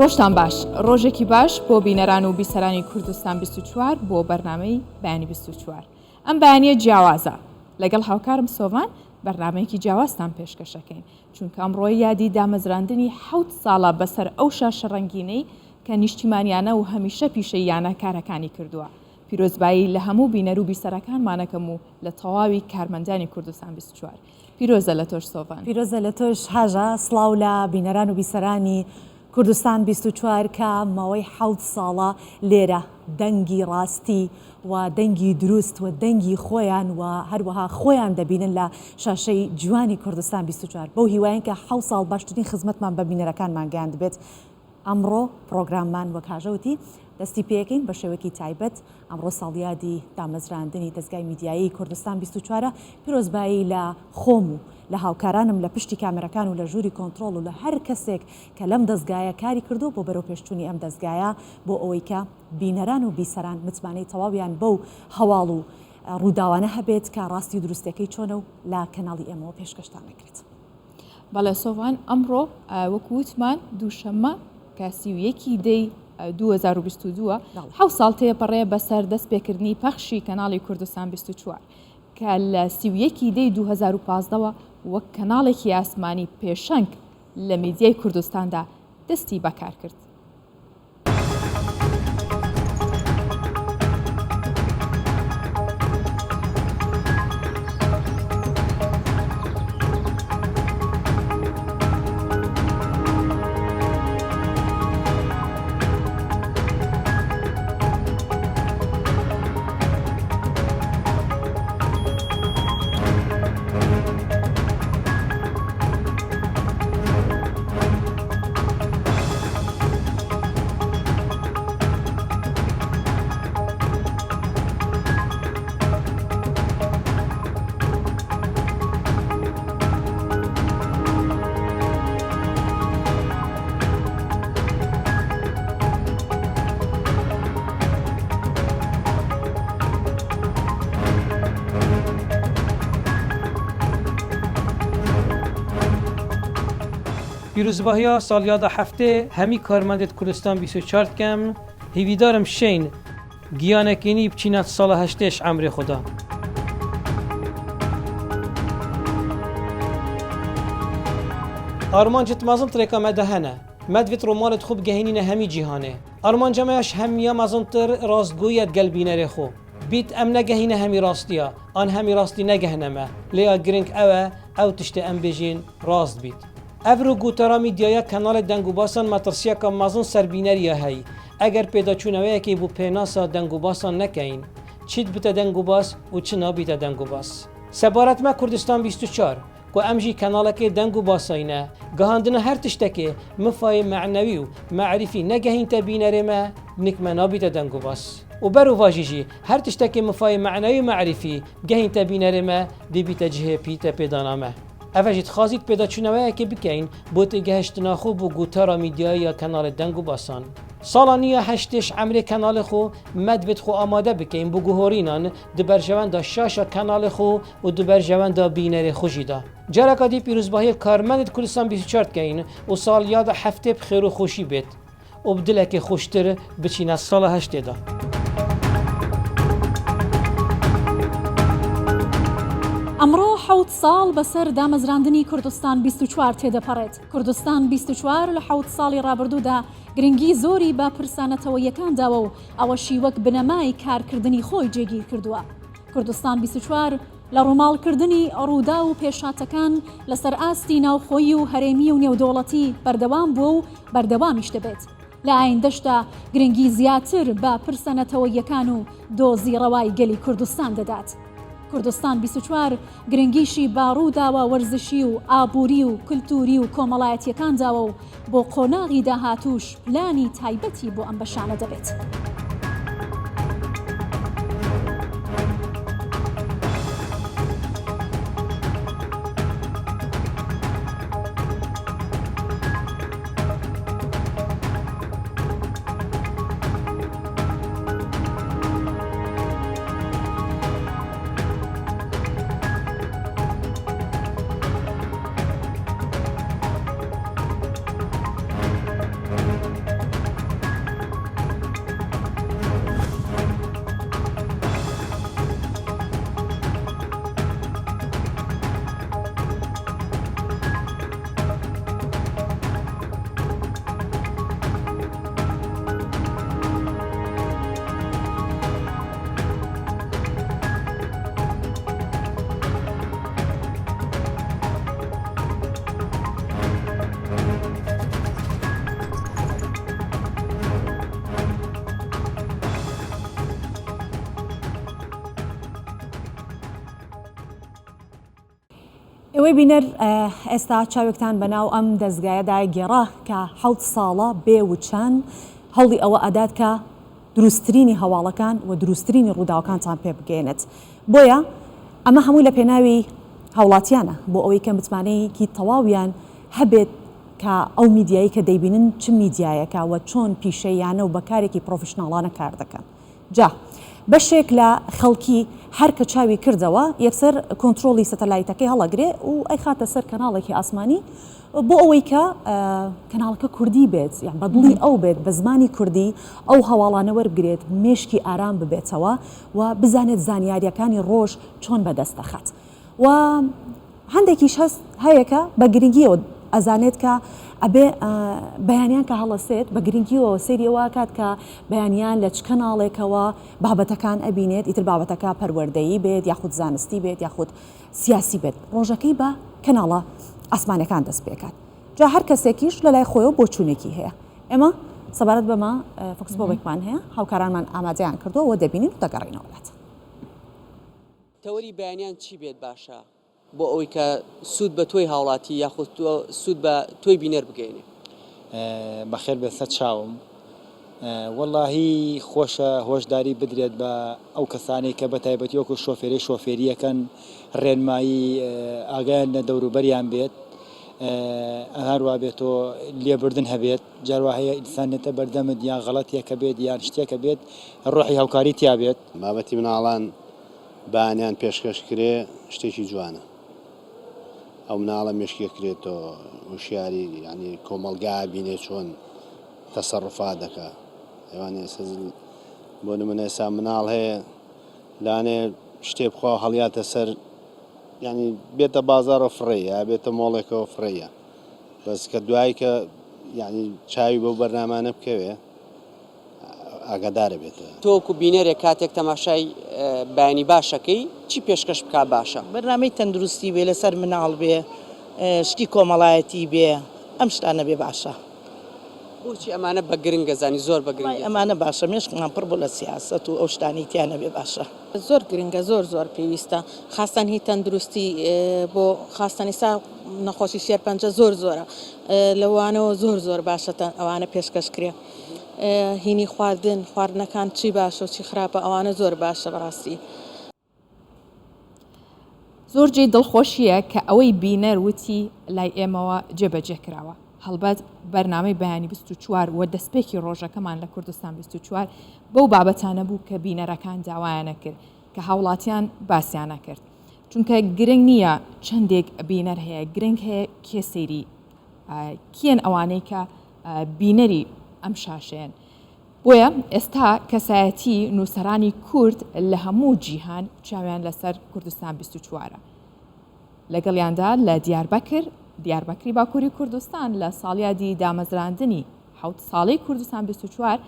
ڕۆژتان باش ڕۆژێکی باش بۆ بینەران و بیسەرانی کوردستان 24 بۆ بەرنامەی بەیانی 24 ئەم بەیانیە جیاوازە لەگەڵ هاوکارم سۆڤان بەرنامەیەکی جیاوازتان پێشکەشەکەین چونکە ئەمڕۆ یادی دامەزراندنی 7 ساڵە بەسەر ئەو شاشە ڕەنگینەی کە نیشتیمانیانە و هەمیشە پیشەیانە کارەکانی کردووە. پیرۆزبایی لە هەموو بینەر و بیسەرەکانمانەکەم و لە تەواوی کارمەندانی کوردستان 24. پیرۆزە لە تۆش سۆڤان. پیرۆزە لە تۆش هاژە سڵاو لە بینەران و بیسەرانی کوردستان 24 کە ماوەی 7 ساڵە لێرە دەنگی ڕاستی و دەنگی دروست و دەنگی خۆیان و هەروەها خۆیان دەبینن لە شاشەی جوانی کوردستان 24 بەو هیوایەن کە 7 ساڵ باشترین خزمەتمان بە بینەرەکانمان گەیاند بێت. ئەمڕۆ پرۆگراممان وەک هاژەوتی دەستی پێکەین بە شێوەیەکی تایبەت. ئەمڕۆ ساڵیادی دامەزراندنی دەستگای میدیایی کوردستان 24 پیرۆزبایی لە خۆم و لە هاوکارانم لە پشتی کامێرەکان و لە ژووری کۆنتڕۆڵ و لە هەر کەسێک کە لەم دەستگایە کاری کردو بۆ بەرەو پێشچوونی ئەم دەستگایە بۆ ئەوەی کە بینەران و بیسەران متمانەی تەواویان بەو هەواڵ و ڕووداوانە هەبێت کە ڕاستی دروستەکەی چۆنە و لا کەناڵی ئێمەوە پێشکەشتان نەکرێت. بەڵێ سۆڤان ئەمڕۆ وەک وتمان دووشەممە کە 31 دەی 2022 حەوت ساڵ تێپەڕێ بەسەر دەست پێکردنی پەخشی کەناڵی کوردستان 24 کە لە 31 دەی 2015ەوە وەک کەناڵێکی ئاسمانی پێشەنگ لە میدیای کوردستاندا دەستی بەکار کرد. پیروزباهی سالیاد هفته همی کارمندت کوردستان 24 کم هیویدارم شین گیانکینی بچینات سال هشتش عمر خدا. آرمان جت مازن ترکا مدهنه مدویت رومالت خوب گهینین همی جیهانه آرمان جمعش همیا مازن تر راستگویت قلبی نره خو بیت ام نگهینه همی راستیا آن همی راستی نگهنمه لیا گرینگ او تشت ام بجین راست بیت. افرو گوتارا میدیایا کانال دنگو باسان مترسیا که مازن سربینریا هی اگر پیدا چونوه که بو پیناسا دنگو باسان نکین چید بتا دنگو باس و چنا بیتا دنگو باس. سبارت ما کردستان 24 که امجی کانال که دنگو باساینه گهاندن هر تشتکه مفای معنوی و معرفی نگهین تبینره ما نکمنا بیتا دنگو باس. و برو واجیجی هر تشتکه مفای معنوی و معرفی گهین تبینره ما دی بیتا جه پیتا پیدانامه. اوجید خواهید پیدا چونوه که بکین بوت گهشتنا خوب و گوتارا میدیایی یا کانال دنگو باسان. سالانی هشتش عمر کانال خو مدبت خو آماده بکین بو گوهورینان دبرجوان دا شاشا کانال خو و دبرجوان دا بینر خوشیدا. جرکادی پیروزباهی کارمند کوردستان 24 کین و سال یاد هفته بخیر و خوشی بیت و بدلک خوشتر بچین از سال هشته دا. ئەمڕۆ 7 ساڵ بەسەر دامەزراندنی کوردستان 24 تێدەپەڕێت. کوردستان 24 لە 7 ساڵی ڕابردوودا گرنگی زۆری بە پرسانەتەوەیەکان داوە و ئەوەشی وەک بنەمای کارکردنی خۆی جێگیر کردووە. کوردستان 24 لە ڕووماڵکردنی ڕوودا و پێشاتەکان لەسەر ئاستی ناوخۆیی و هەرێمی و نێودەوڵەتی بەردەوام بووە و بەردەوامیش دەبێت. لە ئایندەشدا گرنگی زیاتر بە پرسانەتەوەیەکان و دۆزی ڕەوای گەلی کوردستان دەدات. کوردستان 24 گرنگیشی باڕووداوە وەرزشی و ئابووری و کلتوری و کۆمەڵایەتیەکان داوە و بۆ قۆناغی داهاتووش پلانی تایبەتی بۆ ئەم بەشانە دەبێت. خوێنەوەی بینەر ئێستا چاوێکتان بەناو ئەم دەستگایەدا گێڕا کە 7 ساڵە بێ و چەند هەڵی ئەوە ئەدات کە دروستترینی هەواڵەکان و دروستترینی ڕووداوەکانتان پێ بگەێنێت بۆیە ئەمە هەمووی لە پێناوی هاوڵاتیانە بۆ ئەوەی کە متمانەیەکی تەواویان هەبێت کە ئەو میدیایی کە دەیبینن چ میدیایەکە و چۆن پیشەیانە و بەکارێکی پرۆفشناڵانە کار دەکەن جا بەشێک لە خەڵکی هەر کە چاوی کردەوە یەکسەر کۆنتترۆلی سەتەلایتەکەی هەڵەگرێ و ئەی خاتە سەر کەناڵێکی ئاسمانی بۆ ئەوەی کە کەناڵەکە کوردی بێت یان بەدڵی ئەو بێت بە زمانی کوردی ئەو هەواڵانە وەربگرێت مێشکی ئارام ببێتەوە و بزانێت زانیاریەکانی ڕۆژ چۆن بەدەست دەخات و هەندێکیش هەست هەیەکە بە گرنگیەوە ئەزانێت کە ئەبێ بەیانیان کە هەڵەسێت بە گرنگیەوە سریەوە کات کە بەیانیان لە چ کەناڵێکەوە بابەتەکان ئەبینێت ئیتر بابەتەکە پەروەردەیی بێت یاخود زانستی بێت یاخود سیاسی بێت ڕۆژەکەی بە کەناڵە ئاسمانەکان دەست پێکات جا هەر کەسێکیش لە لای خۆیەوە بۆ چوونێکی هەیە ئێمە سەبارەت بەمە فکس بۆ بێکمان هەیە هاوکارانمان ئامادەیان کردووە و دەبینین و دەگەڕینەوەلات تەوەری بەیانیان چی بێت باشە بۆ ئەوەی کە سوود بە تۆی هاوڵاتی یاخود سوود بە تۆی بینەر بگەینێ بەخێر بێت سەد چاوم وەڵاهی خۆشە هۆشداری بدرێت بە ئەو کەسانەی کە بە تایبەتی وەکو شۆفێریەکەن ڕێنمایی ئاگایان لە دەوروبەریان بێت هەروە بێتەوە لێبوردن هەبێت جارواهەیە ئینسانێتە بەردەمت یان غەڵەتێکە بێت یان شتێکە بێت ڕۆحی هاوکاری تیا بێت بابەتی مناڵان بەیانیان پێشکەش کرێ شتێکی جوانە ئەو مناڵە مێشکێکرێتەوە وشیاری ینی کۆمەلگا بینێ چۆن تەسەڕفات دەکا ئەوانێ بۆ نمونە ئێستا مناڵ هەیە لانێ شتێ بخوا هەڵیاتە سەر ینی بێتە بازارە فڕێە بێتە مۆڵێکەوە فڕێە بەس کە دوایی کە ینی چاوی بەو بەرنامانە بکەوێ ئاگادارە بێتە تۆکو بینەرێک کاتێک تەماشای بەیانی باشەکەی چی پێشکەش بکا باشە بەرنامەی تەندروستی بێ لەسەر مناڵ بێ شتی کۆمەڵایەتی بێ ئەم شتانە بێ باشە بۆچی ئەمانە بە گرنگە زانی زۆر بە گرنگ ئەمانە باشە مێشکمان پڕ بۆ لە سیاست و ئەو شتانی تیانە بێ باشە زۆر گرنگە زۆر پێویستە خاستان هی تەندروستی بۆ خاستانیسا نەخۆشی شێرپەنجە زۆرە لەوانەوە زۆر باشە ئەوانە پێشکەش کرێ هینی خواردنەکان چی باشە و چی خراپە ئەوانە زۆر باشە بەڕاستی زۆرجێ دڵخۆشیە کە ئەوەی بینەر وتی لای ئێمەوە جێبەجێ کراوە هەڵبەت بەرنامەی بەیانی 24 و دەستپێکی ڕۆژەکەمان لە کوردستان 24 بەو بابەتانە بوو کە بینەرەکان داوایانە کرد کە هاوڵاتیان باسییانە کرد چونکە گرنگ نییە چەندێک بینەر هەیە گرنگ هەیە کێ سەیری کێن ئەوانەی کە بینەری ئەم شاشێن بۆیە ئێستا کەسایەتی نووسەرانی کورد لە هەموو جیهان چاویان لەسەر کوردستان 24 لەگەڵیاندا لە دیاربەکری باکووری کوردستان لە ساڵیادی دامەزراندنی 7 ساڵی کوردستان 24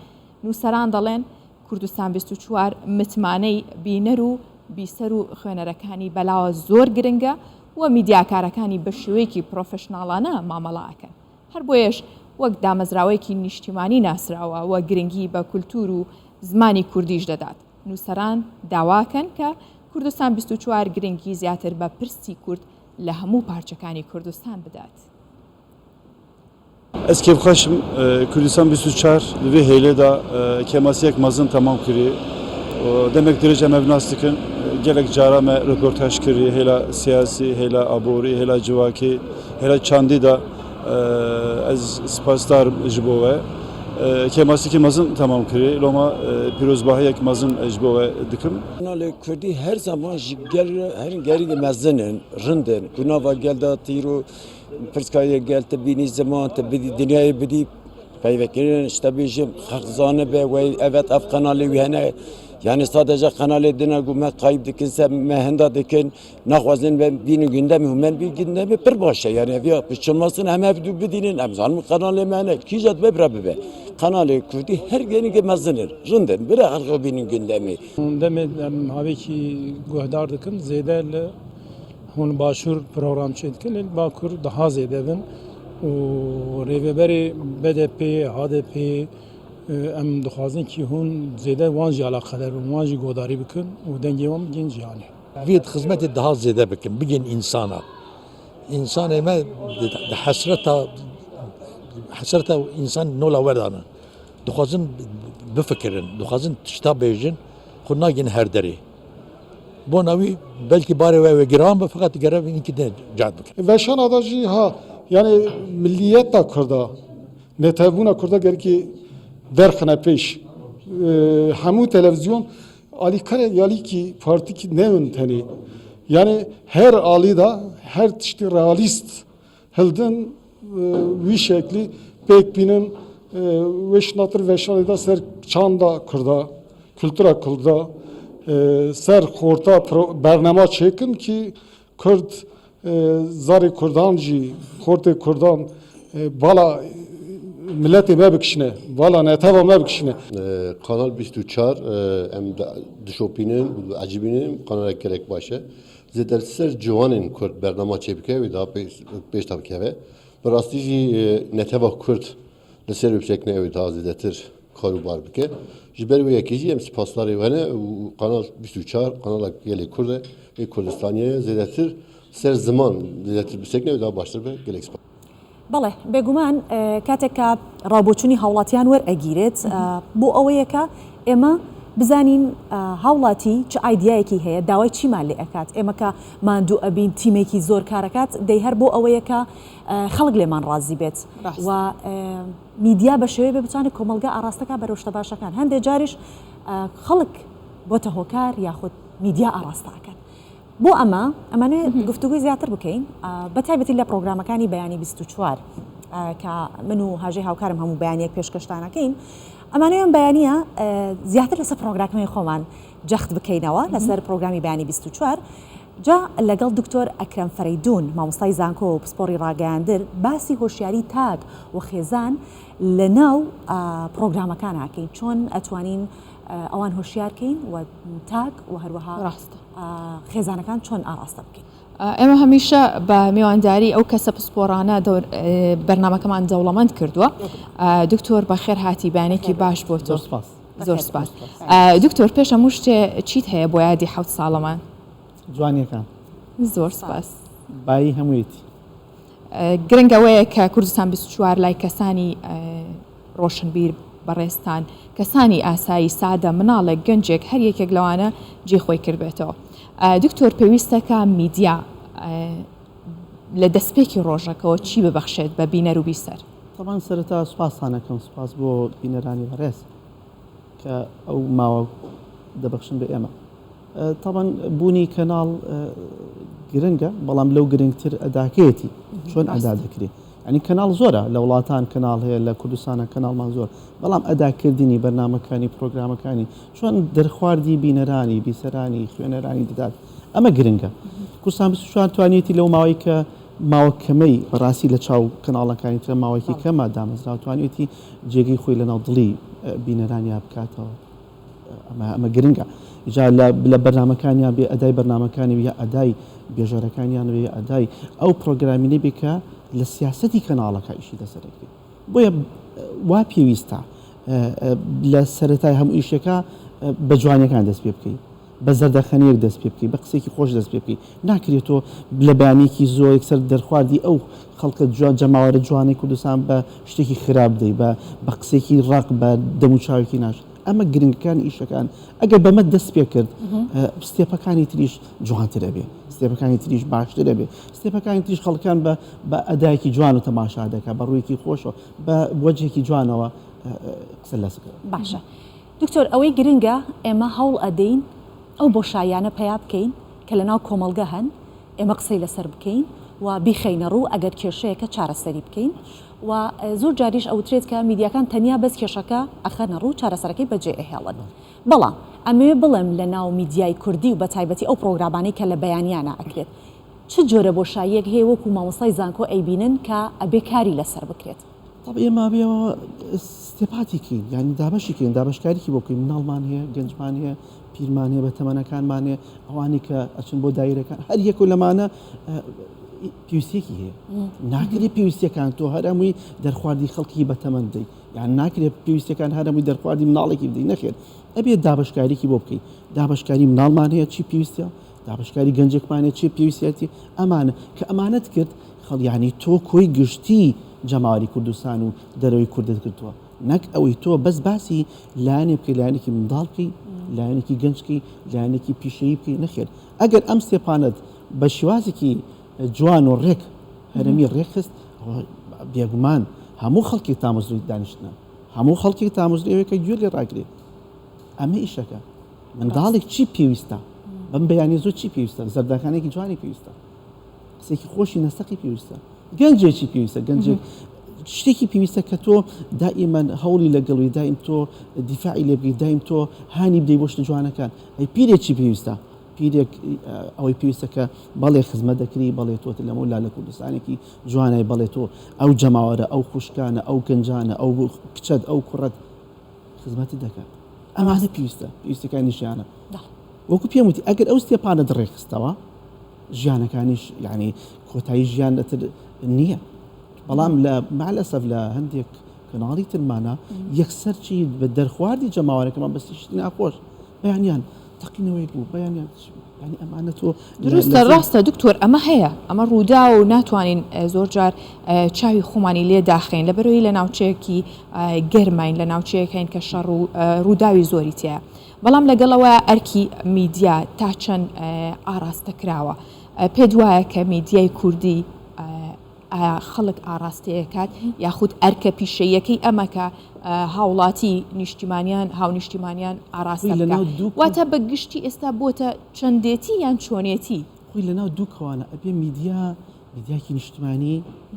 نووسەران دەڵێن کوردستان 24 متمانەی بینەر و بیسەر و خوێنەرەکانی بەلاوە زۆر گرنگە و میدیاکارەکانی بە شێوەیەکی پرۆفشناڵانە مامەڵاکەن هەر بۆیەش وەک دامەزراوەیەکی نیشتیمانی ناسراوە و گرنگی بە کولتور و زمانی کوردیش دەدات نووسەران داواکەن کە کوردستان 24 گرنگی زیاتر بە پرسی کورد لە هەموو پارچەکانی کوردستان بدات Ez kevxweşim Kurdistan 24 li vê hêlê da kemasiyek mezin temam kirî demek derece mevnas dikin gelek cara me reportaj kirî hêla siyasî hêla aborî hêla civakî hêla çandî da ez spasdarim ji bo we kemasikê mezin temam kirî loma pîrozbahiyek mezin ji bo we dikim Kanalê Kurdî her zaman ji herî mezinin rindin ku nava gel da tîro Pirskaya gel te bînî zaman te bidî dinyayê bidî peyvekirin işte bêjim xeq zanibe wey evet ev kanalê wî hene yani sadece kanalê dina ku me qayb dikin se me henda dikin naxwazin ve bînî gündemî men bî gündemî pir baş e yani ev piçilmasın hem ev bidînin em zanim kanalê me hene kîjat ve bira bibe kanalê Kurdî her genî mezinir rindin bira xelqê bînî gündemî demê em havekî guhdar dikin zêde li hûn başûr program çêdikin lê Bakur daha zêde bin û rêveberê BDP HDP em dixwazin ki hûn zêde wan jî alaqedar bin wan jî godarî bikin û dengê wan bigin jiyanê Vê xizmetê daha zêde bikin bigin insana انسان ما حسرته انسان نولا وردانه دخوازن بفکرن دخوازن تشتا بیجن خود ناگین هر دری بو نوی بلکه باره و گرام به فقط گرام اینکه نه جاد بکن وشان آداجی ها یعنی ملیت دا کرده نتابونا کرده گر که درخنه پیش همو تلویزیون علی کاره یالی کی پارتی کی نمون تنی yani her alida her tişti realist hildin bir şekli pekbinin veşnatır veşalida ser çanda kurda kültüra kurda ser korta bernama çekin ki Kürt zari kurdancı korte kurdan bala milleti mebikşine bala netava mebikşine Kanal 24 em dişopinin acibinin kanala gerek başa زدرسر جوانین کرد برنامه چه بکه و دا پیش تا بکه براستی جی نتوه کرد لسر بشکن و دا زدتر کارو بار بکه جبر و یکی جی ام سپاسلاری ونه و قنال 24 قنال گلی کرده و کردستانیه زدتر سر زمان زدتر بشکن و دا باشتر به گلی سپاس بەڵێ بێگومان کاتێککە ڕابۆچوونی هاوڵاتیان وەرئەگیرێت بۆ ئەوەیە کە ئێمە بزانین هاوڵاتی چ ئایدایەکی هەیە داوای چیمان لێ ئەکات ئێمە کە ماندوو ئەبین تیمێکی زۆر کارەکات دەی هەر بۆ ئەوەیە کە خەڵک لێمان ڕازی بێت و میدیا بە شێوەیە بێ بتوانێت کۆمەلگا ئاراستەکە بەرەوشتە باشەکان هەندێک جاریش خەڵک بۆتە هۆکار یاخود میدیا ئاراستەکەن بۆ ئەمانێت گفتوگوی زیاتر بکەین بە تایبەتی لە پرۆگرامەکانی بەیانی 24 کە من و هاژەی هاوکارم هەموو بەیانیەک پێشکەشتانەکەین ئەمانەیان بەیانیە زیاتر لەسەر پرۆگرامەکەی خۆمان جەخت بکەینەوە لەسەر پرۆگرامی بەیانی 24 جا لەگەڵ دکتۆر ئەکرەم فەرەیدون مامۆستای زانکۆ و پسپۆڕی ڕاگەیاندر باسی هۆشیاری تاک و خێزان لە ناو پرۆگرامەکان ناکەین چۆن ئەتوانین ئەوان هۆشیارکەین و تاک و هەروەها خێزانەکان چۆن ئاراستە بکەین ئێمە هەمیشە بە میوانداری ئەو کەسە پسپۆڕانە بەرنامەکەمان دەوڵەمەند کردووە دکتۆر بە خێر هاتی بەیانێکی باش بۆ تۆ زۆر سپاس دکتۆر پێش هەموو شتێ چیت هەیە بۆ یادی 7 ساڵەمان جوانیەکان زۆر سپاس بایی هەموویەتی گرنگەوەیە کە کوردستان 24 لای کەسانی ڕۆشنبیر بەڕێستان کەسانی ئاسایی سادە مناڵێک گەنجێک هەر یەکێک لەوانە جێخۆی کردبێتەوە دکتۆر پێویستەکە میدیا لە دەستپێکی ڕۆژەکەەوە چی ببەخشێت بە بینەر و بیسەر طبعا سەرەتا سوپاسانەکەم سوپاس بۆ بینەرانی بەڕێز کە ئەو ماوە دەبەخشن بە ئێمە طبعا بوونی کەناڵ گرنگە بەڵام لەو گرنگتر ئەداکەیەتی چۆن ئەدا دەکرێت ینی کەناڵ زۆرە لە وڵاتان کەناڵ هەیە لە کوردستانە کەناڵمان زۆر بەڵام ئەداکردنی بەرنامەکانی پرۆگرامەکانی چۆن دەرخواردی بینەرانی بیسەرانی خوێنەرانی دەدات ئەمە گرنگە کوردستان 24 توانێتی لەو ماوەی کە ماوەکەمەی بەڕاستی لە چاو کەناڵەکانی ترە ماوەیەکی کەمە دامەزرا توانێتی جێگەی خۆی لە ناو دڵی بینەرانیا بکاتەوە ئەمە گرنگە جا لە بەرنامەکانیان بێ ئەدای بەرنامەکانی یا ئەدای بێژۆرەکانیان بێ ئەدای ئەو پرۆگرامینەی بێ کە لە سیاسەتی کەناڵەکە ئیشی دەسەرەکرێت بۆیە وا پێویستە لە سەرەتای هەموو ئیشەکە بە جوانیەکان دەست پێ بکەیت بە زەردەخەنەیەک دەست پێ بکەیت بە قسێکی خۆش دەست پێ بکەیت ناکرێتەوە لە بەیانێکی زۆر یەکسەر دەرخواردی ئەو خەڵکە جەماوەرە جوانی کوردستان بە شتێکی خراپ بدەیت بە قسێکی ڕق بە دەموچاوێکی ناش ئەمە گرنگەکان ئیشەکان ئەگەر بەمە دەست پێ کرد ستێپەکانی تریش جوانترە بێ ستێپەکانی تریش باشترە بێ ستێپەکانی تریش خەڵکان بە ئەدایەکی جوان و تەماشا دەکات بە ڕوویەکی خۆشەوە بە وەجهێکی جوانەوە قسە لەسکە باشە دکتۆر ئەوەی گرنگە ئێمە هەوڵ ئەدەین ئەو بۆشایانە پیا بکەین کە لە ناو کۆمەلگە هەن ئێمە قسەی لەسەر بکەین و بیخەینە ڕوو ئەگەر کێشەیەکە چارەسەری بکەین و زۆر جاریش ئەوترێت کە میدیاکان تەنیا بەس کێشەکە ئەخەنە ڕوو چارەسەرەکەی بەجێ ئەهێڵن بەڵام ئەمێ بڵێم لە ناو میدیای کوردی و بە تایبەتی ئەو پرۆگرامانەی کە لە بەیانیانە ئەکرێت چ جۆرە بۆشاییەک هەیە وەکو مامۆستای زانکۆ ئەیبینن کە ئەبێ کاری لەسەر بکرێت ئێمە بێەوە استێپاتیکەین یانی دابەشیکەین دابشکاریکی بۆکەین مناڵمان هەیە گەنجمان هەیە پیرمان هەیە بە تەمەنەکانمان هەیە ئەوانی کە ئەچن بۆ دایرەکان هەر یەک لەمانە پێویستێکی هەیە ناکرێت پێویستەکان تۆ هەرمووی دەرخواردی خەڵکی بەتەمەند بدەیت یان ناکرێت پێویستەکان هەرمووی دەرخواردی مناڵێکی بدەیت نەخێت ئەبێت دابشکاریکی بۆ بکەیت دابشکاری مناڵمان هەیە چی پێویستە دابشکاری گەنجێکمانێت چی پێویستێتی ئەمانە کە ئەمانەت کرد یعنی تۆ کۆی گشتی جەماوەری کوردستان و دەرەوەی کوردت کردووە نەک ئەوەی تۆ بەس باسی لایەنێ بکەی لایەنێکی منداڵ بکەی لایەنێکی گەنجکەی لایەنێکی پیشەیی بکەی نەخێر ئەگەر ئەم سێپانت بە شێوازێکی جوان و ڕێک هەرمی ڕێکخست بێگومان هەموو خەڵکی تامۆزروی دانیشتە هەموو خەڵکی تامۆزرێوەکە گوێ لێ ڕاگرێت ئەمە ئیشەکە منداڵێک چی پێویستە بەم بەیانی زۆر چی پێویستە زەردەکانێکی جوانی پێویستە قسێکی خۆشی نەستەقی پێویستە گەنجێکی پێویستە گەنجێک شتێکی پێویستە کە تۆ دائیمەن هەوڵی لەگەڵی دایم تۆ دیفاعی لێ بگەیت دایم تۆ هانی بدەی بۆ شتە جوانەکان ئەی پیرێکی پێویستە پیرێک ئەوەی پێویستە کە بەڵێ خزمەت دەکری بەڵێ تۆت لەمە لا لە کوردستانێکی جوانای بەڵێ تۆ ئەو جەماوەرە ئەو خوشکانە ئەو گەنجانە ئەو کچەت ئەو کوڕەت خزمەتت دەکات ئەمانە پێویستەکانی ژیانە وەکو پێم وتی ئەگەر ئەو ستێپانە دڕێخستەوە ژیانەکانیش یعنی کۆتایی ژیان دەتر نییە بەڵام لە مالەسەف لە هەندێک کەناڵی ترمانە یەکسەرچی بە دەرخواردی جەماوەرەکەمان بەسیشت ناخۆش بەیانیان تەقینەوەی بوو بەیانیان ینی ئەمانە تۆ دروستە ڕاستە دکتۆر ئەمە هەیە ئەمە ڕوودا و ناتوانین زۆر جار چاوی خۆمانی لێ داخین لە بەرەوەی لە ناوچەیەکی گەرمین لە ناوچەیەکین کە شەڕ و ڕووداوی زۆری تەیە بەڵام لەگەڵەوە ئەرکی میدیا تا چەند ئاراستە کراوە پێ وایە کە میدیای کوردی خەڵک ئاراستەیەکات یاخود ئەرکە پیشەیەکەی ئەمەکە هاوڵاتی نیشتیمانیان هاونیشتیمانیان ئاراستە واتە بە گشتی ئێستا بۆتە چەندێتی یان چۆنێتی خۆی لەناو دوو کەوانە ئەبێ میدیاکی نیشتیمانی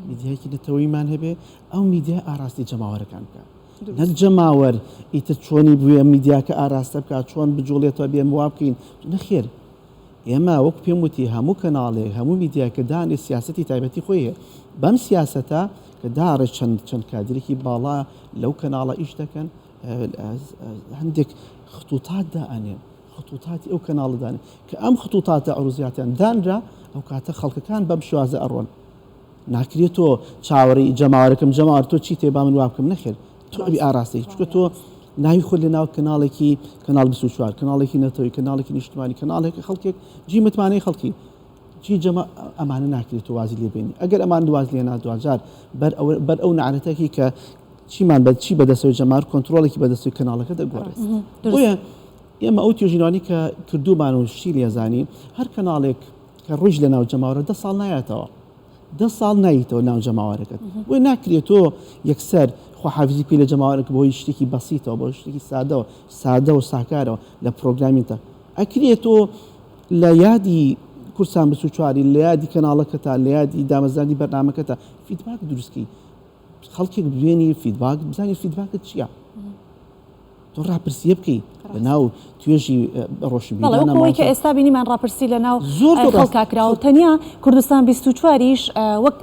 میدیاکی نەتەوەیمان هەبێ ئەو میدیا ئاراستی جەماوەرەکان بکە نەک جەماوەر ئیتر چۆنی بووە میدیاکە ئاراستە بکات چۆن بجوڵێتەوە بێ وا بکەین نەخێر ئێمە وەک پێم وتی هەموو کەناڵێک هەموو میدیاکە دانێ سیاسەتی تایبەتی خۆیە بەم سیاسەتە کە داڕێ چەند کادرێکی باڵا لەو کەناڵە ئیش دەکەن هەندێک خطوتات دائنێن خطوتاتی ئەو کەناڵدانێ کە ئەم خطوتاتە ئەوروزیاتیان دانرا ئەو کاتە خەڵکەکان بەم شوازە ئەڕۆن ناکرێت تۆ چاوەڕی جەماوەرەکەم جەماوەر تۆ چی تێبا من وا بکەم نەخێر تۆ ئەبی ئاراستی چکە تۆ ناوی خۆ لە ناو کەناڵێکی کەناڵ 24 کەناڵێکی نەتەوەی کەناڵێکی نیشتمانی کەناڵێکی خەڵکێک جی متمانەی خەڵکی چی جەمە ئەمانە ناکرێت تۆ وازی لێبێنی ئەگەر ئەمان دواز لێنا دوجار بەر ئەو نعرەتێکی کە چیمان بە چی بەدەستەوەی جەمار کۆنتترۆڵێکی بەدەستوی کەناڵەکە دەگوێت بۆیە ئێمە ئەو توێژینانی کە کردومان و شتی لێزانی هەر کەناڵێک کە ڕۆژ لە ناو جەماوەرە 10 ساڵ نایەتەوە 10 ساڵ نایتەوە ناو جەماوەرەکەت بۆی ناکرێت تۆ یەکسەر خۆحافزی پێی لە جەماوەرەك بۆی شتێکی بەسیتەوە بۆ شتێکی سادە و ساکارەوە لە پرۆگرامینتە ئەکرێت تۆ لە یادی کورسان 24 لە یادی کەناڵەکەتە لە یادی دامەزانی بەرنامەکەتە فیدباک دروستکەی خەڵکێک بێنی فیدباک بزانانی فیدباکت چییە تۆ ڕاپرسیە بکەی لە ناو توێژی ڕۆژبیەوەی کە ئێستا بینیمان ڕاپرسی لە ناو خەڵکاکراوە تەنیا کوردستان 24یش وەک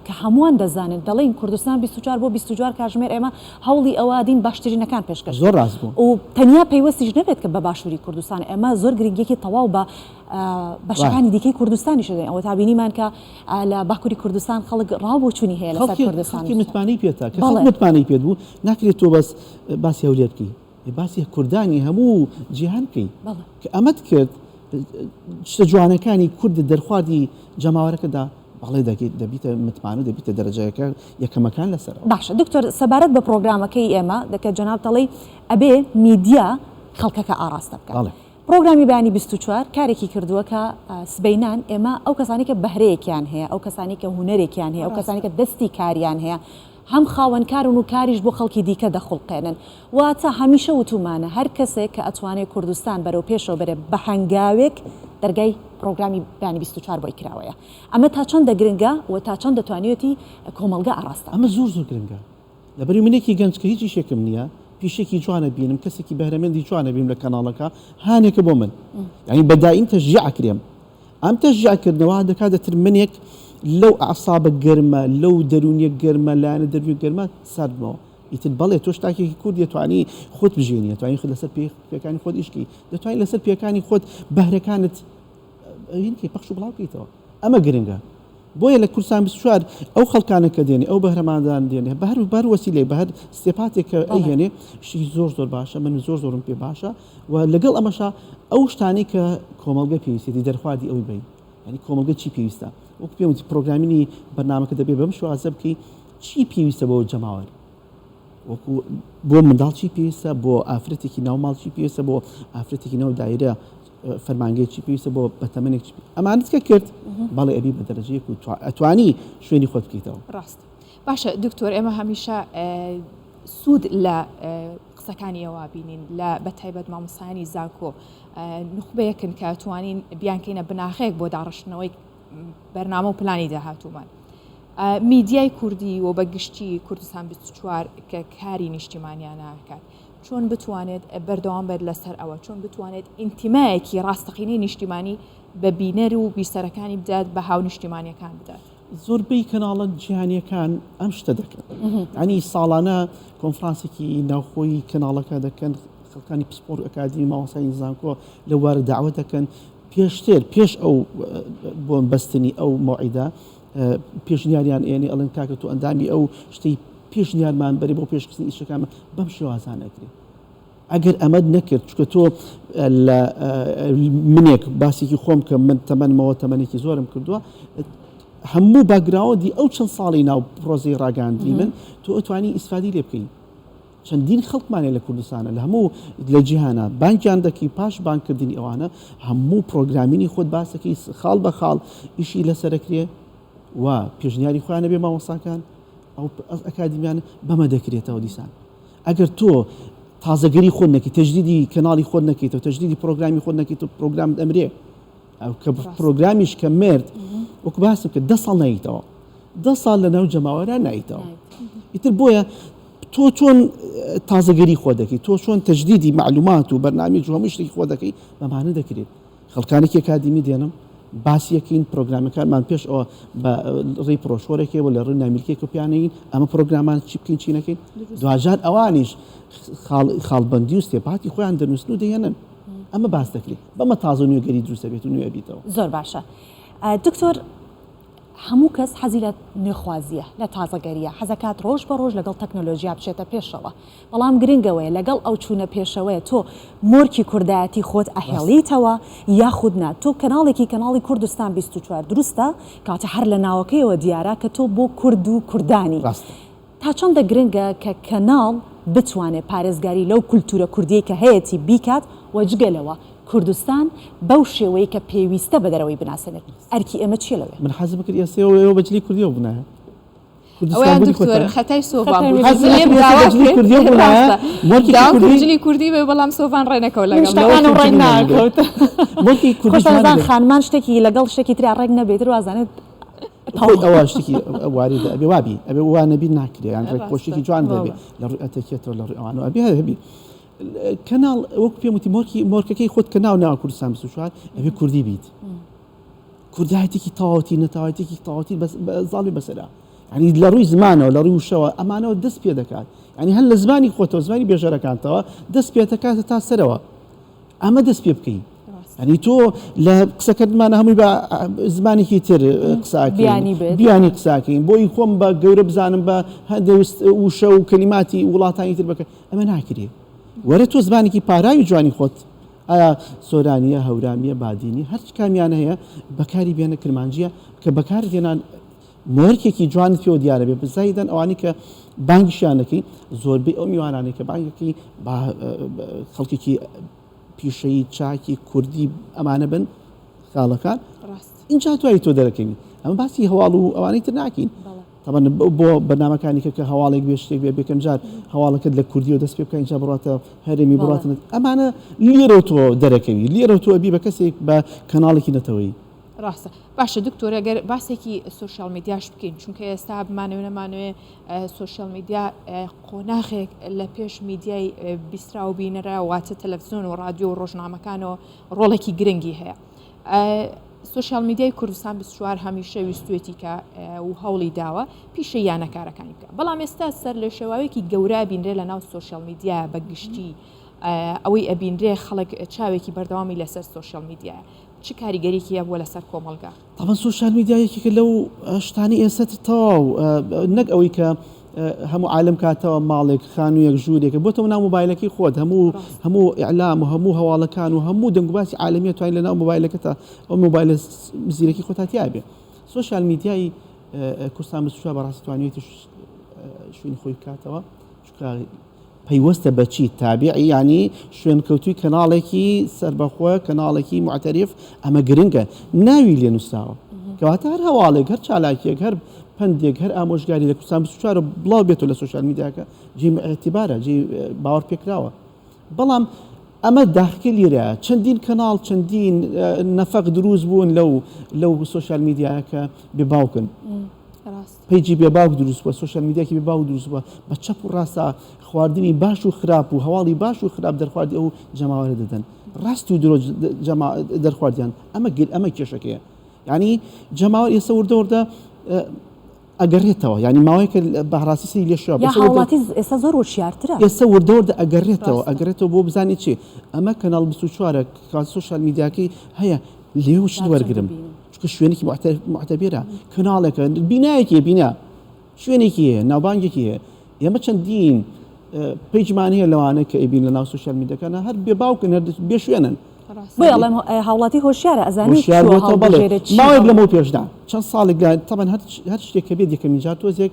کە هەمووان دەزانن دەڵێن کوردستان 24 بۆ 24 کاتژمێر ئێمە هەوڵی ئەوادین باشترینەکان پێشکەش زۆر ڕاست بوو و تەنیا پەیوەستیش نەبێت کە بە باشووری کوردستان ئێمە زۆر گرنگێکی تەواو بە بەشەکانی دیکەی کوردستانی شدەین ئەوە تا بینیمان کە لە باکووری کوردستان خەڵک ڕاوبۆچوونی هەیە لەسەر کوردستان متمانەی پێێتە کە متمانەی پێت بوو ناکرێت تۆ بەس باسی هەولێر بکەی باسی کوردانی هەموو جیهان بکەی کە ئەمەت کرد شتە جوانەکانی کورد دەرخواردی جەماوەرەکەدا بەڵێ دەبیتە متمانە دەبیتە دەرەجەیەکە یەکەمەکان لەسەر باشە دکتۆر سەبارەت بە پرۆگرامەکەی ئێمە دەکە جەناب دەڵێ ئەبێ میدیا خەڵکەکە ئاراستە بکات پرۆگرامی بەیانی 24 کارێکی کردووە کە سبەینان ئێمە ئەو کەسانی کە بەهرەیەکیان هەیە ئەو کەسانی کە هونەرێکیان هەیە ئەو کەسانی کە دەستی کاریان هەیە هەم خاوەنکارن و کاریش بۆ خەڵکی دیکە دەخڵقێنن واتە هەمیشە وتومانە هەر کەسێک کە ئەتوانێت کوردستان بەرەو پێشەوە بەرێ بە هەنگاوێک دەرگای پرۆگرامی بەیانی 24 بۆی کراوەیە ئەمە تا چەندە گرنگە و تا چەند دەتوانێتی کۆمەلگا ئاراستە ئەمە زۆر گرنگە لەبەری منێکی گەنجکە هیچی شێکم نییە پیشێکی جوانە بینم کەسێکی بەهرەمەندی جوانە بیم لە کەناڵەکە هانێکە بۆ من یعنی بەدایم تەشجیع کرێم ئەم تەشجیعکردنەوە دەکات دەتر منێک لەو ئەعسابە گەرمە لەو دەرونیە گەرمە لایەنە دەروی گەرمە سەردمەوە ئیتر بەڵێ تۆ شتاکێکی کورد دەتوانی خۆت بژێنی دەتوانی خۆت لەسەر پێەکانی خۆت ئیشکی دەتوانین لەسەر پێەکانی خۆت بەهرەکانت پەخش و بڵاو بکەیتەوە ئەمە گرنگە بۆیە لە کوردستان 24 ئەو خەڵکانە کە دێنێ ئەو بەهرەماندان دێنێ بەهر وەسیلەی بەهر سێپاتێک کە ئەیهێنێ شتی زۆر باشە من زۆرم پێ باشە و لەگەڵ ئەمەشا ئەو شتانی کە کۆمەڵگە پێویستی دەرخوادی ئەوی بین ینی کۆمەڵگە چی پێویستە وەک پێم وتی پرۆگرامینی بەرنامەکە دەبێت بەم شوازە بکەی چی پێویستە بۆ جەماوەر وەکو بۆ منداڵ چی پێویستە بۆ ئافرەتێکی ناوماڵ چی پێویستە بۆ ئافرەتێکی ناو دایرە فەرمانگەیەکی پێویستە بۆ بەتەمەنێک ئەمانت کە کرد بەڵێ ئەبی بە دەرەجەیەک و ئەتوانی شوێنی خۆت بکەیتەوە ڕاست باشە دکتۆر ئێمە هەمیشە سوود لە قسەکانی ئەوە بینین لە بەتایبەت مامۆستایانی زانکۆ نخبەیەکن کە توانین بیانکەینە بناخەیەک بۆ داڕشتنەوەی بەرنامە و پلانی داهاتوومان میدیای کوردی و بەگشتی کوردستان 24 کە کاری نیشتیمانیان ناکات چۆن بتوانێت بەردەوام بێت لەسەر ئەوە چۆن بتوانێت ئینتیمایەکی ڕاستەقینەی نیشتیمانی بە بینەر و بیسەرەکانی بدات بە هاو نیشتیمانیەکان بدات زۆربەی کەناڵە جیهانیەکان ئەم شتە دەکەن ینی ساڵانە کۆنفرانسێکی ناوخۆی کەناڵەکە دەکەن خەڵکانی پسپۆر ئەکادمی مامۆستای زانکۆ لە وارە داوە دەکەن پێشتر پێش ئەو بۆ بەستنی ئەو مۆعیدا پێشنیاریان ئێنی ئەڵێن کاکە تو ئەندامی ئەو شتەی پێشنیارمان بەرێ بۆ پێشکردنی ئیشەکان بەم شێوازان ئەکرێت ئەگەر ئەمەد نەکرد چکە تۆ لە منێک باسێکی خۆم کە من تەمەنمەوە تەمەنێکی زۆرم کردووە هەموو باگراوەندی ئەو چەند ساڵی ناو پرۆزەی ڕاگەاندنی من تۆ ئەتوانی ئیسفادی لێ بکەین چەندین خەڵکمانێ لە کوردستانە لە هەموو لە جیهانە بانکیان دەکەی پاش بانکردنی ئەوانە هەموو پرۆگرامینی خۆت باسەکەی خاڵ بە خاڵ ئیشی لەسەرەکرێ و پێشنیاری خۆیانە بێ مامۆستاکان ئەو ئەکادمیانە بەمە دەکرێتەوە دیسان ئەگەر تۆ تازەگەری خۆت نەکەی تەجدیدی کەناڵی خۆت نەکەیتەوە تەجدیدی پرۆگرامی خۆت نەکەیتەوە پرۆگرام ئەمرێ کە پرۆگرامیش کە مرد وەکو باسم کە 10 ساڵ نایتەوە 10 ساڵ لە ناو جەماوەرە نایتەوە ئیتر بۆیە تۆ چۆن تازەگەری خۆ دەکەی تۆ چۆن تەجدیدی معلومات و بەرنامەی هەموو شتێکی خۆ دەکەی بەمانە دەکرێت خەڵکانێکی ئەکادمی دێنم باسیەکەین پرۆگرامەکانمان پێش ئەوە بە ڕێی پرۆشۆرێکەوە لە ڕووی نامیلکێک و پیانەین ئەمە پرۆگرامان چی بکەین چی نەکەین دوجار ئەوانیش خاڵبەندی و سێپاتی خۆیان دەنووسن و دەهێنن ئەمە باس دەکرێت بەمە تازە نوێگەری دروستە بێت و نوێ بیتەوە زۆر باشە دکتۆر هەموو کەس حەزی لە نوێخوازیە لە تازەگەریە حەزەکات ڕۆژ بە ڕۆژ لەگەڵ تەکنۆلۆژیا بچێتە پێشەوە بەڵام گرنگەوەیە لەگەڵ ئەو چوونە پێشەوەیە تۆ مۆرکی کوردایەتی خۆت ئەهێڵیتەوە یاخود نا تۆ کەناڵی کوردستان 24 دروستە کاتە هەر لە ناوەکەیەوە دیارە کە تۆ بۆ کورد و کوردانی تا چەندە گرنگە کە کەناڵ بتوانێت پارێزگاری لەو کولتورە کوردیە کە هەیەی بیکات وەجگەلەوە کوردستان بەو شێوەیە کە پێویستە بە دەرەوەی بناسێنێت ئەرکی ئێمە چیە لەوێ من حەزم کرد ئێسێەوە بەجلی کوردیەوە بنایە ئەویان دکتۆر خەتای سۆڤان کوردی کوردی بێ بەڵام سۆڤان ڕێنەکەوت لەگەڵ ڕێک ناکەوت خانمان شتێکی لەگەڵ شتێکی تریا ڕێک نەبێت وازانێت ئەوە شتێکی واریدە ئەبێ وابی ئەبێ وانەبی ناکرێت یان ڕێک پۆشتێکی جوان دەبێت لە ڕووی ئەتەکێتەوە لە ڕووی ئەوانەوە ئەبێ هەبی کەناڵ وەک پێم وتی مۆرکەکەی خۆت کە ناو کوردستان 24 ئەبێ کوردی بیت کوردایەتێکی تەواوەتی نەتەواوەتێکی تەواوەتی زاڵی بەسەرا ینی لە ڕووی زمانەوە لە ڕووی وشەوە ئەمانەوە دەست پێ دەکات ینی هەر لە زمانی خۆتەوە زمانی بێژەرەکانتەوە دەست پێ دەکاتە تا سەرەوە ئەمە دەست پێ بکەین ینی تۆ لە قسەکەتمانە هەمووی بە زمانێکی تر بیانی قساکەین بۆی خۆم بە گەورە بزانم بە هەندێک وشە و کەلیماتی وڵاتانی تر بکە ئەمە ناکرێت وەرە تۆ زمانێکی پاراوی جوانی خۆت ئایا سۆرانیە هەورامیە بادینی هەر کامیان هەیە بەکاری بێنە کرمانجیە کە بەکار دێنان مۆرکێکی جوانت پێوە دیارە بێ بزایدەن ئەوانی کە بانگیشیانەکەی زۆربەی ئەو میوانانێک کە بانگەکەی خەڵکێکی پیشەی چاکی کوردی ئەمانە بن خاڵەکان اینجا توای تۆ دەرەکەوی ئەمە باسی هەواڵ و ئەوانەی تر ناکەین بۆ بەنامەکانی کە هەواڵێک بێ شتێک بێ بێکەم جار هەواڵەکەت لە کوردی و دەست پێ بکەین اینجا بڕاتە هەرێمی بڕاتن ئەمانە لێرە تۆ دەرەکەوی لێرە تۆ بی بە کەسێک بە کەناڵێکی نەتەوەی ڕاستە باشە دکتۆر ئەگەر باسێکی سوۆشیال میدیاش بکەین چونکە ئێستا بمانەوە نەمانوێ سوۆشیال میدیا قۆناغێک لە پێش میدیای بیسترا و بینەرە واتە تەلەڤیزیۆن و رادیۆ و ڕۆژنامەکانەوە ڕۆڵێکی گرنگی هەیە سوۆشیال میدیای کوردستان 24 هەمیشە ویستوێتی کە و هەوڵی داوە پیشە یانەکارەکانی بکە بەڵام ئێستا سەر لە شێواوێکی گەورە بینرێ لە ناو سوۆشیال میدیا بەگشتی ئەوەی ئەبینرێ خەڵک چاوێکی بەردەوامی لەسەر سوۆشیال میدیایە چ کاریگەریەکیە بووە لەسەر کۆمەلگا طبعا سوۆشیال میدیایەکێکە لەو شتانی ئێستا تەواو نەک ئەوەی کە هەموو عالم کاتەوە ماڵێک خانوویەک ژوورێکە بۆ تەوە ناو مۆبایلەکەی خۆت هەموو ئیعلام و هەموو هەواڵەکان و هەموو دەنگباسی عالمیە توانین لە ناو مۆبایلەکەتە ئەو مۆبایلە زیرەکی خۆتاتیا بێ سوۆشیال میدیای کوردستان بەسوچوار بەڕاستی توانێتی شوێنی خۆی بکاتەوە پەیوەستە بەچی تابعی ینی شوێن کەوتوی کەناڵێکی سربەخۆ کەناڵێکی معتەریف ئەمە گرنگە ناوی لێ نووساوە کەواتە هەر هەواڵێک هەر چالاکیێک هەر پندێک هەر ئامۆژگاری لە کوردستان بەسوچوارە بڵاو بێتەوە لە سوۆشیال میدیاکە جێ ئەتیبارە جێ باوەڕ پێکراوە بەڵام ئەمە داخکی لێرە چەندین کەناڵ چەندین نەفەق دروست بوون لەو سوۆشیال میدیاکە بێباوکن پیجی بێباوک دروست بووە سوۆشیال میدیاکی بێباوک دروست بووە بە چەپ و ڕاستە خواردنی باش و خراپ و هەواڵی باش و خراپ دەرخواردی ئەو جەماوەرە دەدەن ڕاست و درۆ دەرخواردیان ئەمە کێشەکەیە ینی جەماوەر ئێستا وردە ئەگەڕێتەوە ینی ماوەیەکە بەڕاستی سی لێشەوە ئێستا زۆر وشیارترە ئێستا وردەوردە ئەگەڕێتەوە بۆ بزانێت چی ئەمە کەناڵ 24 سوۆشیال میدیاکەی هەیە لێوشت وەرگرم چکە شوێنێکی معتەبێرە کەناڵێکە بینایەکی بینا شوێنێکی هەیە ناوبانگێکی هەیە ئێمە چەندین پیجمان هەیە لەوانە کە ئەبین لە ناو سوۆشیال میدیاکانە هەر بێباوکن هەر بێ شوێنن بڵێ هاوڵاتی هۆشیارە ئەزانی ماوەیەک لەمەوە پێشدا چەند ساڵێک تەبەن هەر شتێککە بێت یەکەمی جار تۆزێک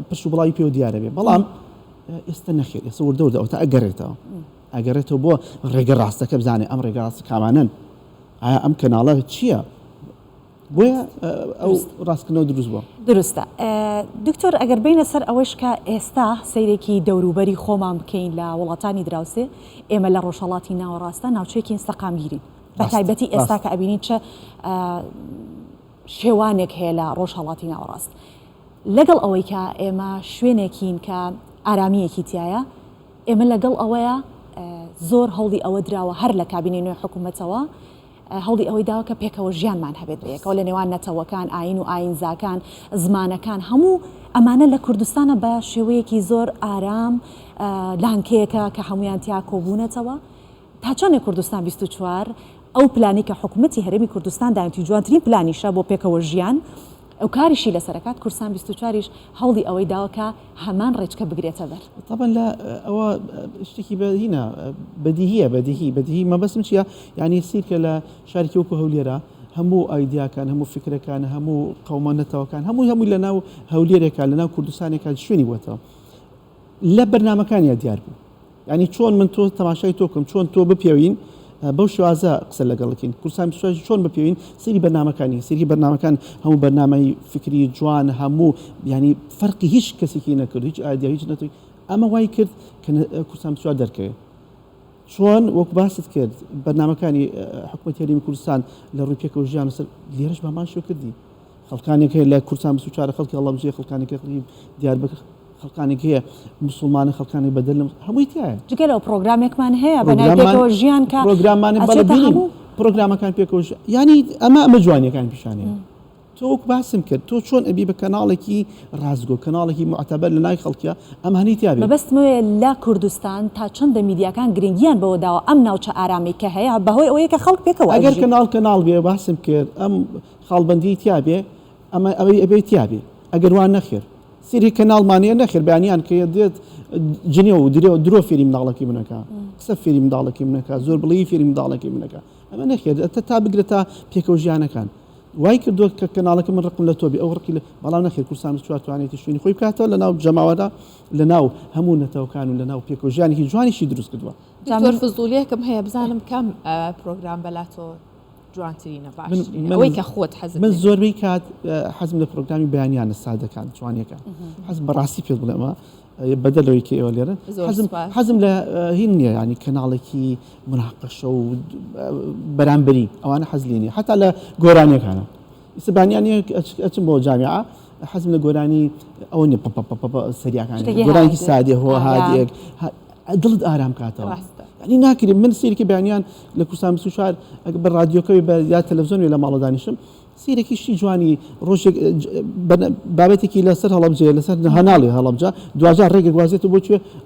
پشت و بڵاوی پێ و دیارە بێ بەڵام ئێستا نەخێت ئێستا وردەوردەوە تا ئەگەڕێتەوە بۆ ڕێگە ڕاستەکە بزانێ ئەم ڕێگە ڕاستی کامانن ئایا ئەم کەناڵە چییە بۆیە ئەو ڕاستکردنەوە دروست بووە دروستە دکتۆر ئەگەر بینە سەر ئەوەش کە ئێستا سەیرێکی دەوروبەری خۆمان بکەین لە وڵاتانی دراوسێ ئێمە لە ڕۆژهەڵاتی ناوەڕاستە ناوچەیەکی ئینستەقامگیرین بە تایبەتی ئێستا کە ئەبینین چە شێوانێک هەیە لە ڕۆژهەڵاتی ناوەڕاست لەگەڵ ئەوەی کە ئێمە شوێنێکین کە ئارامیەکی تایە ئێمە لەگەڵ ئەوەیە زۆر هەوڵی ئەوە دراوە هەر لە کابینەی نوێی حکوومەتەوە هەوڵی ئەوەی داوە کە پێکەوە ژیانمان هەبێت بەیەکەوە لە نێوان نەتەوەکان ئاین و ئاینزاکان زمانەکان هەموو ئەمانە لە کوردستانە بە شێوەیەکی زۆر ئارام لانکەیەکە کە هەمویان تیا کۆبوونەتەوە تا چەندێک کوردستان 24 ئەو پلانی کە حکوومەتی هەرێمی کوردستان داوەتی جوانترین پلانیشە بۆ پێکەوە ژیان ئەو کاریشی لەسەرکات کوردستان 24ش هەوڵی ئەوەی داوەکە هەمان ڕێچکە بگرێتە بەر طبعا لە ئەوە شتێکی بەدیهە بەدیهی مەبەستم چیە یعنی سیرکە لە شارێکی وەکو هەولێرە هەموو ئایدیاکان هەموو فکرەکان هەموو قەومانەتەوەکان هەمووی لە ناو هەولێرێکە لە ناو کوردستانێکە شوێنی بووەتەوە لە بەرنامەکانیان دیار بوو ینی چۆن من تۆ تەماشای تۆکەم چۆن تۆ بپێوین بەو شوازە قسە لەگەڵکین کوردستان چۆن بپێوین سری بەرنامەکانی سری بەرنامەکان هەموو بەرنامەی فکری جوان هەموو ینی فەرقی هیچ کەسێکی نەکرد هیچ ئایدیا هیچ نەتووی ئەمە وای کرد کە کوردستان بچوار دەرکەوێت چۆن وەک باست کرد بەرنامەکانی حکوومەتی هەرێمی کوردستان لە ڕووی پێکەوە ژیان سەر لێرەش بەمان شو کردی خەڵکانێک هەیە لە کوردستان 24 خەڵکی هەڵەبجێ خەڵکانێکی دیار بکە خەڵکانێک هەیە مسلمانە خەڵکانی بەدەر لەم هەمووی تایە جگەر ئەو پرۆگرامێکمان هەیە بە ناو پێکەوە ژیان کە پرۆگرامانی بەڵێ پرۆگرامەکان پێکەوە ینی ئەمە جوانیەکان پیشانەیە تۆ وەک باسم کرد تۆ چۆن ئەبی بە کەناڵێکی ڕازگۆ کەناڵێکی معتەبەر لە ناوی خەڵکیە ئەم هەنی تیابێت مەبەستمەوەیە لە کوردستان تا چەندە میدیاکان گرنگیان بەوە داوە ئەم ناوچە ئارامی کە هەیە بەهۆی ئەوەیە کە خەڵک پێکەوە ئەگەر کەناڵ بێ باسم کرد ئەم خاڵبەندی تیابێ ئەمە ئەوەی ئەبێ تیابێ ئەگەر وان نەخێر سری کەناڵمانەیە نەخێر بەیانیان کە دێت جنێ و درۆ فێری منداڵەکەی منەکە قسە فێری منداڵەکەی منەکە زۆر بڵی فێری منداڵەکەی منەکە ئەمە نەخێر تا بگرێتە پێکەوە ژیانەکان وای کردووە کە کەناڵەکە من ڕقم لە تۆبی ئەو ڕقی بەڵام نەخێر کوردستان توانێتی شوێنی خۆی بکاتەوە لە ناو جەماوەدا لە ناو هەموو نەتەوەکان و لە ناو پێکەوە ژیانێکی جوانیشی دروست کردووە زۆر فزولیەکەم هەیە بزانم کەم پرۆگرام بەلاتۆ جوانترینە باشەوەی کە خۆت حەزم من زۆربەی کات حەزم لە پرۆگرامی بەیانیانە سادەکان جوانیەکان حەزم بەڕاستی پێت بڵێمە بەدەلەوەی کە ئێوە لێرە حەزم لە هین نییە ینی کەناڵێکی مناقەشە و بەرامبەری ئەوانە حەز لێ نیە حتا لە گۆرانیەکانە سبانیانی ئەچم بۆ جامیعە حەزم لە گۆرانی ئەوە نیە سەریاکان گۆرانێکی سادێ هۆ هادیەک دڵت ئارام کاتەوە ینی ناکرێت من سیرکی بەیانیان لە کوردستان 24 بە ڕادیۆکەوی بە یا تەلەڤیزۆن لە ماڵە دانیشم سیرێکیشتی جوانی ڕۆژێک بابەتێکی لەسەر هەڵەبجێ لەسەر هەناڵی هەڵەبجا دوجار ڕێگە گوازێت و بۆ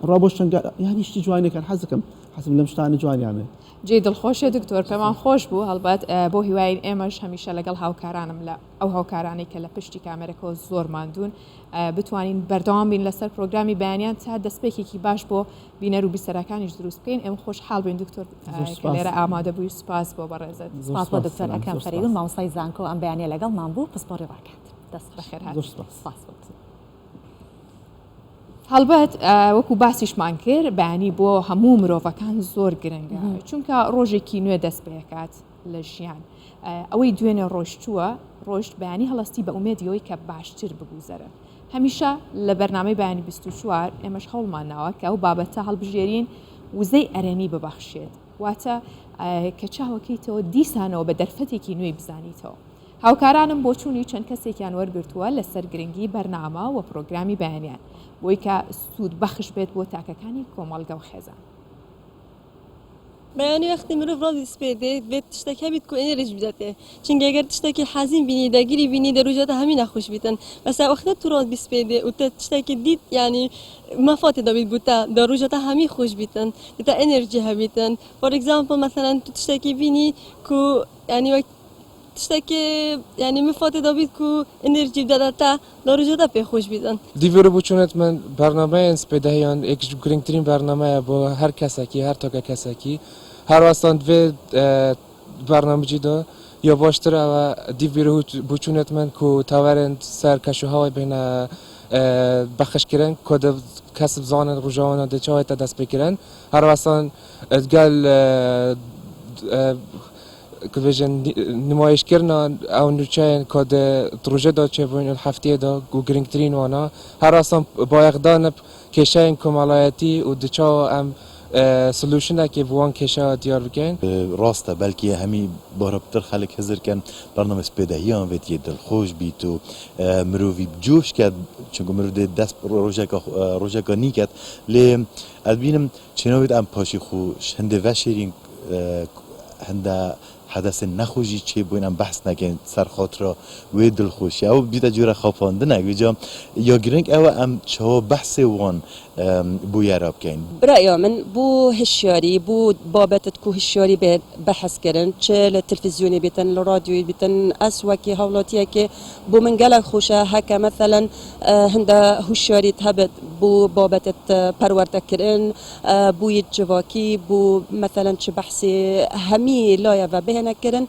ڕابۆ شنگە یانیشتی جوانەکان حەزەکەم حەزم لەم شتانە جوانیانێ جێ دڵخۆشیە دکتۆر پێمان خۆش بوو هەڵبەت بۆ هیوای ئێمەش هەمیشە لەگەڵ هاوکارانم لە ئەو هاوکارانی کە لە پشتی کامێرەکەەوە زۆر ماندوون بتوانین بەردەوام بین لەسەر پرۆگرامی بەیانیان تا دەستپێکێکی باش بۆ بینەر و بیسەرەکانیش دروست بکەین ئەم خۆشحاڵ بین دکتۆر کە لێرە ئامادە بووی سپاس بۆ بەڕێزت سپاس بۆ دکتۆر ئەکرەم فەریدون مامۆستای زانکۆ ئەم بەیانیە لەگەڵمان بوو پسپۆڕی ڕاکات دەست بەخێر سپاس هەڵبەت وەکو باسیشمان کرد بەیانی بۆ هەموو مرۆڤەکان زۆر گرنگە چونکە ڕۆژێکی نوێ دەست پێکات لە ژیان ئەوەی دوێنێ ڕۆژچووە ڕۆژت بەیانی هەڵستی بە ئومێدیەوەی کە باشتر بگوزەرە هەمیشە لە بەرنامەی بەیانی 24 ئێمەش هەوڵمان ناوە کە ئەو بابەتە هەڵبژێرین وزەی ئەرێنی ببەخشێت واتە کە چاوەکەیتەوە دیسانەوە بە دەرفەتێکی نوێی بزانیتەوە هاوکارانم بۆ چوونی چەند کەسێکیان وەرگرتووە لەسەر گرنگی بەرنامە و پرۆگرامی بەیانیان بۆی کە سوود بەخش بێت بۆ تاکەکانی کۆمەڵگە و خێزان بەیانی وەختی مرۆڤ ڕۆڵی سپێدێت بێت تشتێک هەبیت کە ئێنێرش بداتێ چونکە ئەگەر تشتێکی حەزین بینی دەگیری بینی دەروژێتە هەمی نەخۆش بیتن بەسا وەختە تو ڕۆڵ بیسپێدێ و تە تشتێکی دیت ینی مەفاتێ دەبیت بووتە دەروژێتە هەمی خۆش بیتن دێتە ئەنێرجی هەبیتن فۆر ئێگزامپڵ مەسەلەن تو تشتێکی بینی کو ینی وەک تشتێکی ینی مفاتێ دەبیت کو ئەنێرجی بداتە دەروژێتە پێخۆش بیتن دیڤێرە بچونێت من بەرنامەیان سپێدەهیان یەکیش گرنگترین بەرنامەیە بۆ هەر کەسێکی هەر تۆکە کەسێکی هەروەستان دوێ بەرنامەجیدا یا باشتر ئەوە دیڤێرە بچونێت من کو تاوەرن سەر کەشوهەوەی بینە بەخشکردن کۆ کەس بزانن ڕژاوانە دەچاوێتە دەست پێکردن هەروەستان گەل كبيجن نمايش كرنا او نوچاين كود تروجه دا چه بين الهفته دا گو گرنگترین وانا هر اصلا بايقدان كشاين كمالاتي و دچا ام سولوشن که بوان کشا دیار بکن راسته بلکه همی باربتر خلق حضر کن برنامه سپیدهیان وید یه دل خوش بیت و مروی بجوش کرد چون مروی دست روژه نی کرد لی ادبینم چنوید ام پاشی خوش هنده وشیرین هنده حدث نخوشی چه بوینم بحث نکن سر خاطر و دل خوشی او بیت جور خوابانده نگویجا یا گرنگ او ام چه بحث وان بو یاراب کن برای من بو هشیاری بو بابت کو هشیاری به بحث کردن چه للتلفزیونی بیتن لرادیوی بیتن اسواکی حولاتیه که بو من گله خوشه هکا مثلا هنده هشیاری تهبت بو بابت پرورده کردن بوی جواکی بو مثلا چه بحثی همی لایه و به نکردن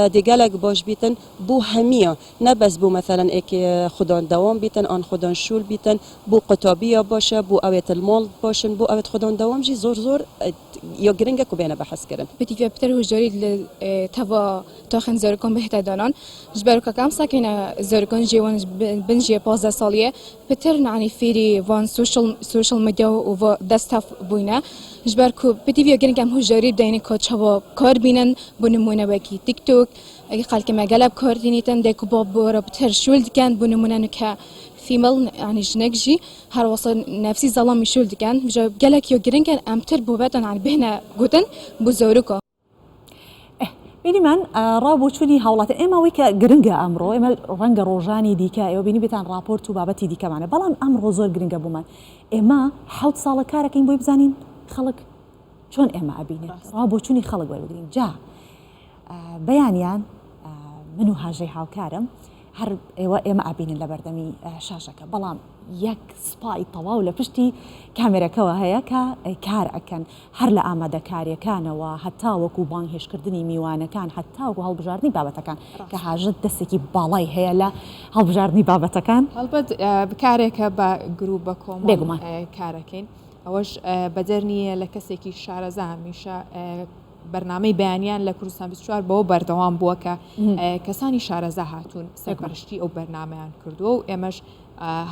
دیگه باش بیتن بو همیا نه بس بو مثلا اکی خودان دوام بیتن آن خودان شول بیتن بو قطابی باشه بو اویت المال باشن بو اویت خودان دوام جی زور یا گرنگه کو بینه بحث کردن بدی بهتر هجاری توا تاخن زرکان بهتر دانان جبر که کم ساکن زرکان جوان بنجی 15 سالیه بهتر نعنی فیری وان سوشال مدیا و دستاف بوینه جبر کو بدی بیا گرنگ هم هجاری دینه که چوا کار بینن بنمونه وکی تیک توک اگه خالک مقلب کار دینیتن دکو باب برا بهتر شول دکن بنمونه نکه فيمال يعني جنكجي هر وصل نفسي ظلام يشول دكان بجا قالك يو جرينكن امتر بوباتن عن بهنا جوتن بزوركو بینی من رابو چونی حالات اما ویکا گرنگه امرو اما رنگ روزانی دیکه ایو بینی بیتن راپورت و بابتی دیکه معنی بلان امرو زور گرنگه بومن اما حوت سال کارک این بوی بزنین خلق چون اما ابینه رابو چونی خلق وای بگرین جا بیانیان منو هاجی هاوکارم هر ئێمە ئابینن لە بەردەمی شاشەکە بەڵام یەک سپای تەواو لە پشتی کامێرەکەەوە هەیە کە کار ئەکەن هەر لە ئامادەکاریەکانەوە هەتا وەکو بانگهێشتکردنی میوانەکان هەتا وەکو هەڵبژاردننی بابەتەکان کە حاجت دەستێکی باڵای هەیە لە هەڵبژاردننی بابەتەکان هەڵبەت کارێکە بە گروپ بە کۆمەڵ کارەکەین ئەوەش بەدەرنیە لە کەسێکی شارەزا هەمیشە بەرنامەی بەیانیان لە کوردستان 24 بەوە بەردەوام بووە کە کەسانی شارەزا هاتوون سەرپەرشتی ئەو بەرنامەیان کردووە و ئێمەش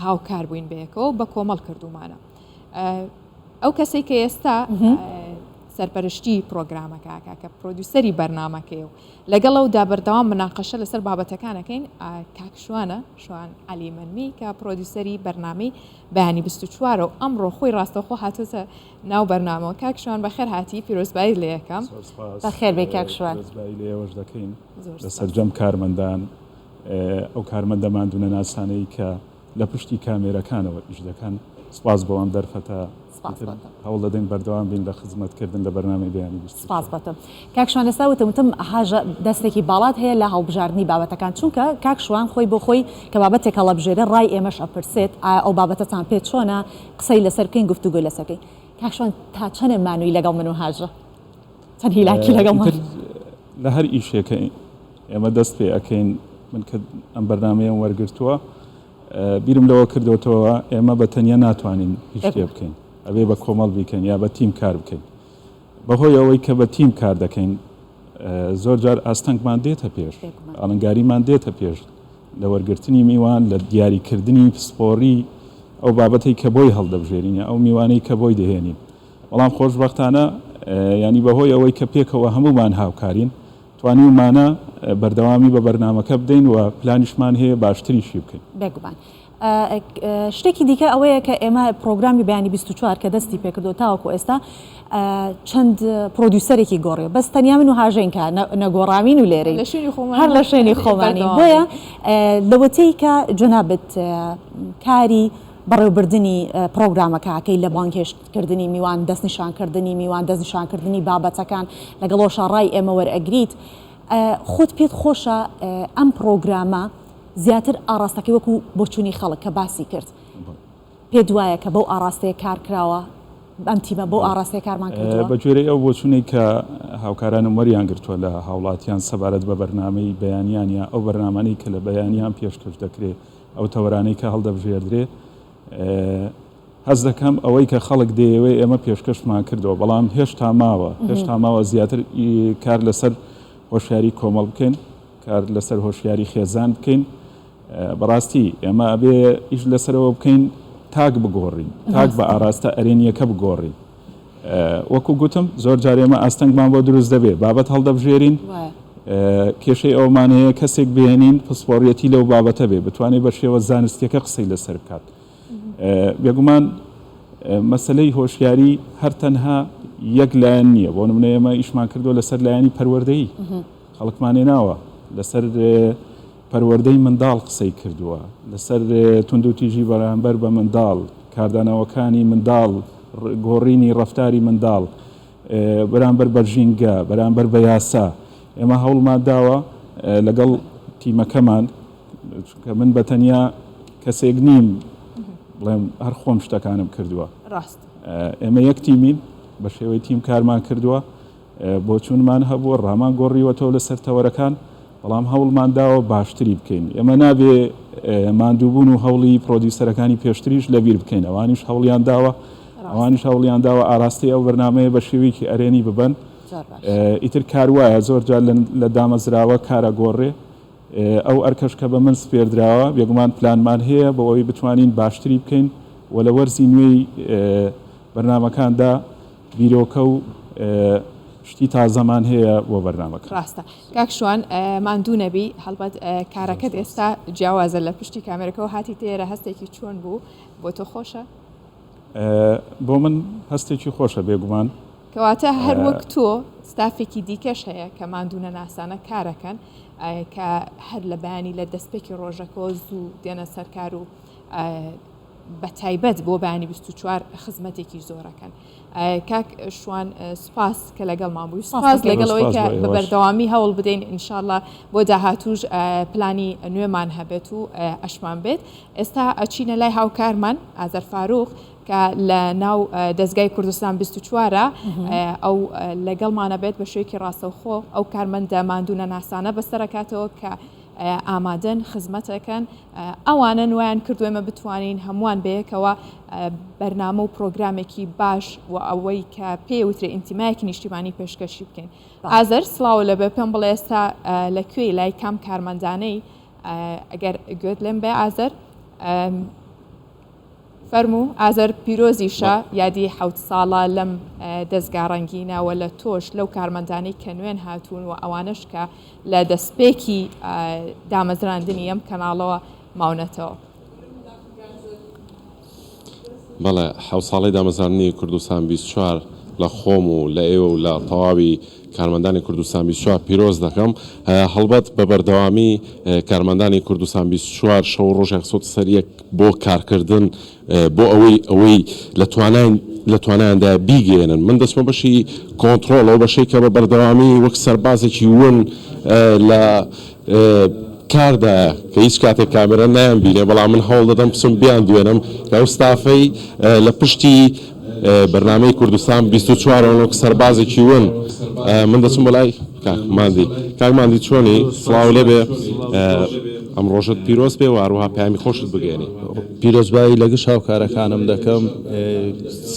هاوکار بووین بەیەکەوە بە کۆمەڵ کردومانە ئەو کەسێک کە ئێستا سەرپەرشتی پرۆگرامەکە کە پرۆدیوسەری بەرنامەکەی و لەگەڵەوەدا بەردەوام مناقەشە لەسەر بابەتەکانەکەین کاک شوانە شوان عەلی مەنمی کە پرۆدیوسەری بەرنامەی بەیانی 24 و ئەمڕۆ خۆی ڕاستەوخۆ هاتووتە ناو بەرنامەوە کاک شوان بەخێر هاتی پیرۆزبایی لە یەکەم بەخێر بێ کاک شوان لێوەش دەکەین لەسەر جەم کارمەندان ئەو کارمەندە ماندوونە ناسانەی کە لە پشتی کامێرەکانەوە ئیش دەکەن سپاس بۆ ئەم دەرفەتە هەوڵ دەدەین بەردەوام بین لە خزمەتکردن لە بەرنامەی بەیانی بیست. سپاس بەتم. کاک شوان ئێستا وتم حاجە دەستێکی باڵات هەیە لە هەڵبژاردننی بابەتەکان چونکە کاک شوان خۆی بۆ خۆی کە بابەتێک هەڵەبژێرە ڕای ئێمەش ئەپرسێت ئەو بابەتەتان پێ چۆنە قسەی لەسەر بکەین گفتوگۆی لەسەرکەین. کاک شوان تا چەندێ مانووی لەگەڵ من و هاژە چەند هیلاکی لەگەڵ من لە هەر ئیشێکە ئێمە دەست پێ ئەەکەین من کە ئەم بەرنمەیەم وەرگرتووە بیرم لەوە کردوتەوە ئێمە بە تەنیا ناتوانین هیچ شتێ بکەین ئەوێ بە کۆمەڵ بیکەین یا بە تیم کار بکەین بەهۆی ئەوەی کە بە تیم کار دەکەین زۆر جار ئاستەنگمان دێتە پێش ئاڵنگاریمان دێتە پێش لە وەرگرتنی میوان لە دیاریکردنی پسپۆڕی ئەو بابەتی کە بۆی هەڵدەبژێرینە ئەو میوانەی کە بۆی دەهێنین بەڵام خۆشبەختانە ینی بەهۆی ئەوەی کە پێکەوە هەمومان هاوکارین توانیمانە بەردەوامی بە بەرنامەکە بدەین و پلانیشمان هەیە باشتریشی بکەین. بێگومان شتێکی دیکە ئەوەیە کە ئێمە پرۆگرامی بەیانی 24 کە دەستی پێکردو تاوەکو ئێستا چەند پرۆدیوسەرێکی گۆڕێ بەس تەنیا من و هاژین کە نەگۆڕامین و لێرەی هەر لە شوێنی خۆمانی بۆیە لەوەتەی کە جەنابەت کاری بەڕێوەبردننی پرۆگرامەکەکەی لە بانکێشکردنی میوان دەستنیشانکردنی میوان دەستنیشانکردنی بابەتەکان لەگەڵۆشە ڕای ئێمە وەرئەگریت خۆت پێت خۆشە ئەم پرۆگرامە زیاتر ئاراستەکەی وەکو بۆچوونی خەڵک کە باسی کرد پێ دوایە کە بەو ئاراستەیە کار کراوە ئەم تیمە بۆ ئاراستەیە کارمان کردووە بە جۆرەی ئەو بۆچوونی کە هاوکارانم وەریان گرتووە لە هاوڵاتیان سەبارەت بە بەرنامەی بەیانیان یا ئەو بەرنامانەی کە لە بەیانیان پێشکەش دەکرێت ئەو تەوەرانەی کە هەڵدەبژێردرێ هەز دەکەم ئەوەی کە خەڵک دەیەوێ ئێمە پێشکەشمان کردەوە بەڵام هێشتا ماوە زیاتر کار لەسەر هۆشیاری کۆمەڵ بکەین کار لەسەر هۆشیاری خێزان بکەین بەڕاستی ئێمە ئەبێ ئیش لەسەرەوە بکەین تاک بگۆڕین تاک بە ئاراستە ئەرێنیەکە بگۆڕین وەکو گوتم زۆر جار ئێمە ئاستەنگمان بۆ دروست دەبێت بابەت هەڵدەبژێرین کێشەی ئەومان هەیە کەسێک بێنین پسپۆڕیەتی لەو بابەتە بێ بتوانێت بە شێوە زانستیەکە قسەی لەسەر بکات بێگومان مەسلەی هۆشیاری هەر تەنها یەک لایەن نییە بۆ نمونە ئێمە ئیشمان کردووە لەسەر لایەنی پەروەردەیی خەڵکمان هێناوە لەسەر پەروەردەی منداڵ قسەی کردووە لەسەر تونند و تیژی بەرامبەر بە منداڵ کاردانەوەکانی منداڵ گۆڕینی ڕەفتاری منداڵ بەرامبەر بە ژینگە بەرامبەر بە یاسا ئێمە هەوڵمان داوە لەگەڵ تیمەکەمان کە من بە تەنیا کەسێک نیم بڵێم هەر خۆم شتەکانم کردووە ئێمە یەک تیمین بە شێوەی تیم کارمان کردووە بۆ چوونمان هەبووە ڕامان گۆڕیوەتەوە لەسەر تەوەرەکان بەڵام هەوڵمان داوە باشتری بکەین ئێمە نابێ ماندووبوون و هەوڵی پرۆدیوسەرەکانی پێشتریش لەبیر بکەین ئەوانیش هەوڵیان داوە ئاراستی ئەو بەرنامەیە بە شێوەیەکی ئەرێنی ببەن ئیتر کار وایە زۆر جار لە دامەزراوە کارە گۆڕێ ئەو ئەرکەش کە بە من سپێردراوە بێگومان پلانمان هەیە بۆ ئەوەی بتوانین باشتری بکەین و لە وەرزی نوێی بەرنامەکاندا بیرۆکە و شتی تازەمان هەیە بۆ بەرنامەکە ڕاستە کاک شوان ماندوو نەبی هەڵبەت کارەکەت ئێستا جیاوازە لە پشتی کامێرەکەەوە هاتی تێرە هەستێکی چۆن بوو بۆ تۆ خۆشە بۆ من هەستێکی خۆشە بێگومان کەواتە هەر وەک تۆ ستافێکی دیکەش هەیە کە ماندوونە ناسانە کارەکەن کە هەر لە بەیانی لە دەستپێکی ڕۆژەکەەوە زوو دێنە سەرکار و بە تایبەت بۆ بەیانی 24 خزمەتێکی زۆرەکەن کاک شوان سپاس کە لەگەڵ مابووی سپاس لەگەڵەوەی کە بە بەردەوامی هەوڵ بدەین ئینشاءالله بۆ داهاتووش پلانی نوێمان هەبێت و ئەشمان بێت ئێستا ئەچینە لای هاوکارمان ئازەر فاروق کە لە ناو دەستگای کوردستان 24 ئەو لەگەڵمانە بێت بە شوێکی ڕاستەوخۆ ئەو کارمەندە ماندوونە ناسانە بەسەرەکاتەوە کە ئامادەن خزمەتەکەن ئەوانە نویان کردوێمە بتوانین هەمووان بەیەکەوە بەرنامە و پرۆگرامێکی باش و ئەوەی کە پێوترێ ئینتیمایەکی نیشتیمانی پێشکەشی بکەین ئازەر سڵاو لەبێ پێم بڵێ ئێستا لەکوێی لای کام کارمەندانەی ئەگەر گوێت لێم بێ ئازەر فەرموو ئازەر پیرۆزیشە یادی 7 ساڵە لەم دەستگاڕەنگینەوە لە تۆش لەو کارمەندانەی کە نوێن هاتوون و ئەوانش کە لە دەستپێکی دامەزراندنی ئەم کەناڵەوە ماونەتەوە بەڵێ 7 ساڵی دامەزرانی کوردستان 24 لە خۆم و لە ئێوە و لە تەواوی کارمەندانی کوردستان 24 پیرۆز دەکەم هەڵبەت بە بەردەوامی کارمەندانی کوردستان 24 شەو ڕۆژێک سۆت سەریەک بۆ کارکردن بۆ ئەوەی لە توانایاندا بیگەێنن من دەچمە بەشی کۆنتترۆل ئەو بەشەی کە بە بەردەوامی وەک سەربازێکی ون لە کاردا کە هیچ کاتێک کامێرە نیان بینێ بەڵام من هەوڵ دەدەم بچم بیان دوێنم کە ئەو ستافەی لە پشتی بەرنامەی کوردستان 24 سەربازێکی ون من دەچم بۆ لای کاکماندی چۆنی سڵاو لێبێ ئەم ڕۆژت پیرۆز بێ و هەروەها پامی خۆشت بگەێنی پیرۆزبایی لەگەشت هاوکارەکانم دەکەم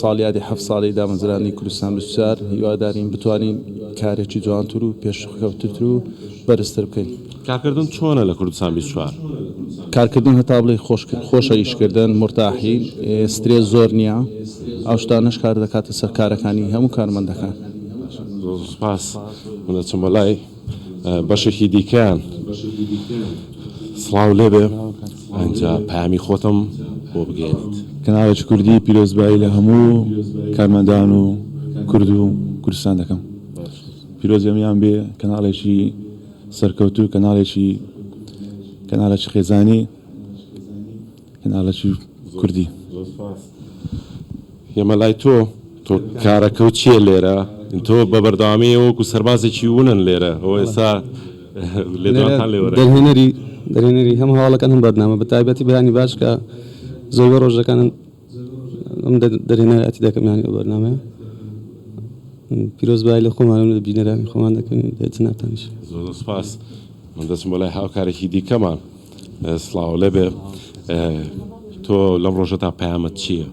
ساڵیادی 7 ساڵی دامەزرانی کوردستان 24 هیوادارین بتوانین کارێکی جوانتر و پێشکەوتتر و بەرزتر بکەین کارکردن چۆنە لە کوردستان 24 کارکردن هەتا بڵێ خۆشە ئیشکردن مرتاحی سترێس زۆر نییە ئەو شتانەش کار دەکاتە سەر کارەکانی هەموو کارمەندەکان سپاس من دەچم بە لای بەشێکی دیکەیان سڵاو لێبێ ئەنجا پامی خۆتم بۆ بگەێنیت کەناڵێکی کوردی پیرۆزبایی لە هەموو کارمەندان و کورد و کوردستان دەکەم پیرۆزیەمیان بێ کەناڵێکی سەرکەوتو کەناڵێکی خێزانی کەناڵێکی کوردی ئێمە لای تۆ کارەکەوت چییە لێرە تۆ بە بەردەوامی وەکو سەربازێکی ونن لێرە ئەو ئێستا دەرهێنەری هەم هەواڵەکان هەم بەردنامە بە تایبەتی بەیانی باش کە زۆربەی ڕۆژەکان ئەم دەرهێنەتی دەکەمیانی ئەو بەرنامەیە پیرۆزبایی لە خۆمان لە بینەرانی خۆمان دەکەین دەچناتانیش زۆر سپاس من دەچم بۆ لای هاوکارێکی دیکەمان سڵاو لێبێ تۆ لەم ڕۆژە تا پەیامەت چییە؟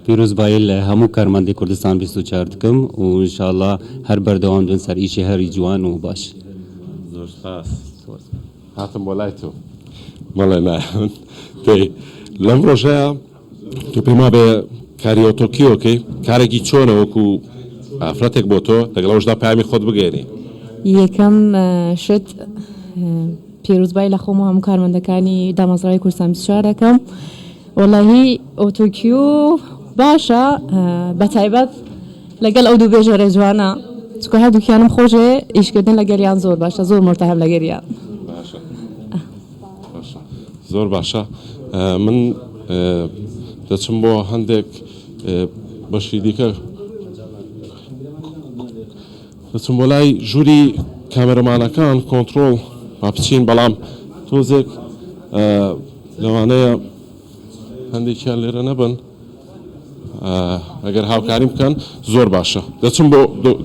پیرۆزبایی لە هەموو کارمەندی کوردستان 24 دکەم و ئینشاءڵڵا هەر بەردەوام دون سەر ئیشی هەری جوان و باش زۆر سپاس هاتم بۆ لای تۆ بەڵێ نایەن پێی لەم ڕۆژەیە تۆ پێما بێ کاری ئۆتۆکیۆکەی کارێکی چۆنە وەکو ئافرەتێک بۆ تۆ لەگەڵ ئەوشدا پامی خۆت بگەێنی یەکەم شت پیرۆزبایی لە خۆم و هەموو کارمەندەکانی دامەزراوی کوردستان 24 دەکەم وەڵاهی ئۆتۆکیۆ باشە بەتایبەت لەگەڵ ئەو دوو بێژەرە جوانە چکە هەردووکیانم خۆشێ ئیشکردن لەگەڵیان زۆر باشە زۆر مرتەهەب لەگەڵیان زۆر باشە من دەچم بۆ هەندێک بەشی دیکە دەچم بۆ لای ژووری کامێرەمانەکان کۆنتترۆل با بچین بەڵام تۆزێک لەوانەیە هەندێکیان لێرە نەبن ئەگەر هاوکاری بکەن زۆر باشە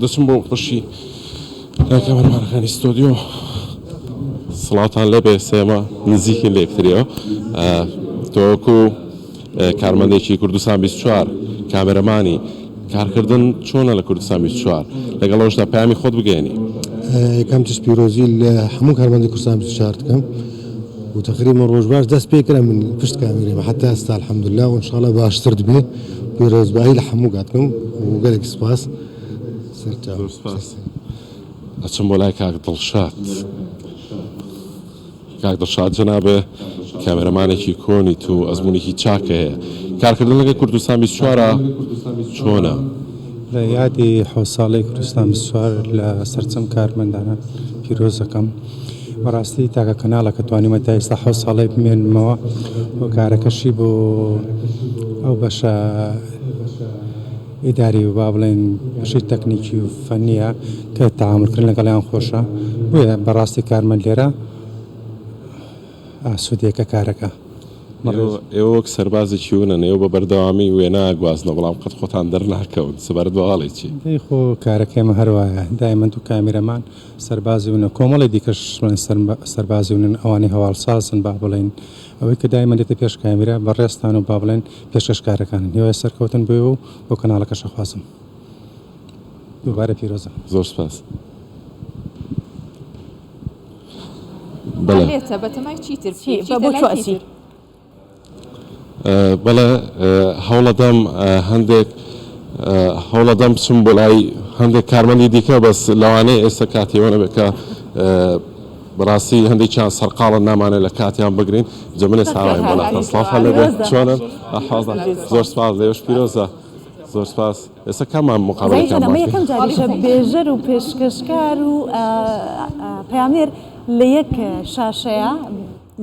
دەچم بۆ بەشی کامێرەمانەکانی ستۆدیۆ سڵاتان لەبێ سێمە نزیکین لە یەکتریەوە تۆکو کارمەندێکی کوردستان 24 کامێرەمانی کارکردن چۆنە لە کوردستان 24 لەگەڵ ئەوشدا پامی خۆت بگەێنی یەکەم تش پیرۆزی لە هەموو کارمەندی کوردستان 24 دکەم و تقریبا ڕۆژ باش دەست پێ کرا من پشت کامێرەمە حتا ئێستا الحەمدولله و ئینشاءڵڵا باشتر دەبێ پیرۆزبایی لە هەموو کاتکەم و گەلێک سپاس ئەچم بۆ لای کاک دڵشاد جەنابێ کامێرەمانێکی کۆنی تو ئەزمونێکی چاکە هەیە کارکردن لەگەڵ کوردستان 24 چۆنە؟ لە یادی حەوت ساڵەی کوردستان 24 لە سەرچەم کارمەندانە پیرۆز دەکەم بەڕاستی تاکە کەناڵە کە توانیمە تا ئێستا حەوت ساڵی بمێنمەوە بۆ کارەکەشی بۆ ئەو بەشە ئیداری و با بڵێن بەشی تەکنیکی و فەنیە کە تەعاملکردن لەگەڵیان خۆشە بۆیە بەڕاستی کارمەند لێرە ئاسوودێکە کارەکە ئێوە وەک سەربازێکی ونن ئێوە بە بەردەوامی وێنە گوازنە بەڵام قەت خۆتان دەرناکەون سبەر دواڵێکی خۆ کارەکەمە هەروایە دایمەند و کامێرەمان سەربازی ونە کۆمەڵی دیکەش سەربازی ونن ئەوانەی هەواڵسازن با بڵێن ئەوەی کە دایمەندێتە پێش کامێرە بەڕێستان و با بڵێن پێشکەشکارەکانن هێوای سەرکەوتن بێ و بۆ کەناڵەکەشە خوازم دووبارە پیرۆزە زۆر سپاس بەڵێتە بەتەمای چیتر بۆ چواسی بەڵێ هەوڵەدەم هەندێک هەوڵەدەم بچم بۆ لای هەندێک کارمەندی دیکە بەس لەوانەیە ئێستا کاتیوەنە بێکە بەڕاستی هەندێکیان سەرقاڵە نامانێت لە کاتیان بگرین جەمنە ساوایم بەڵاتە سڵاف لەبێ چۆنن زۆر سپاس لێوەش پیرۆزە زۆر سپاس ئێستا کامان ئەمە مقابلەکان یەکەم جاریشە بێژەر و پێشکەشکار و پەیامێر لە یەک شاشەیە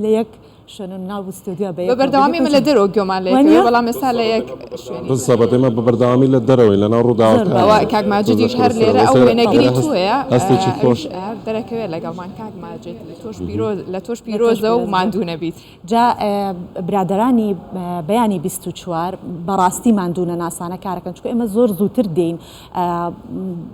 لە یەک شوێن ناو ستودیۆ بە بەردەوامی من لە دەرەوە گوێمان لێ بەڵام ئێستا لە یەک شوێنی بزەبەت ئێمە بە بەردەوامی لە دەرەوەی لە ناو ڕووداوەکە کاک ماجدیش هەر لێرە ئەو وێنەگیری توەیە هەستێکی خۆش دەرەکەوێت لەگەڵمان کاک ماجد لە تۆش پیرۆزە و ماندوو نەبیت جا برادرانی بەیانی 24 بەڕاستی ماندوونە ناسانە کارەکەن چکە ئێمە زۆر زووتر دێین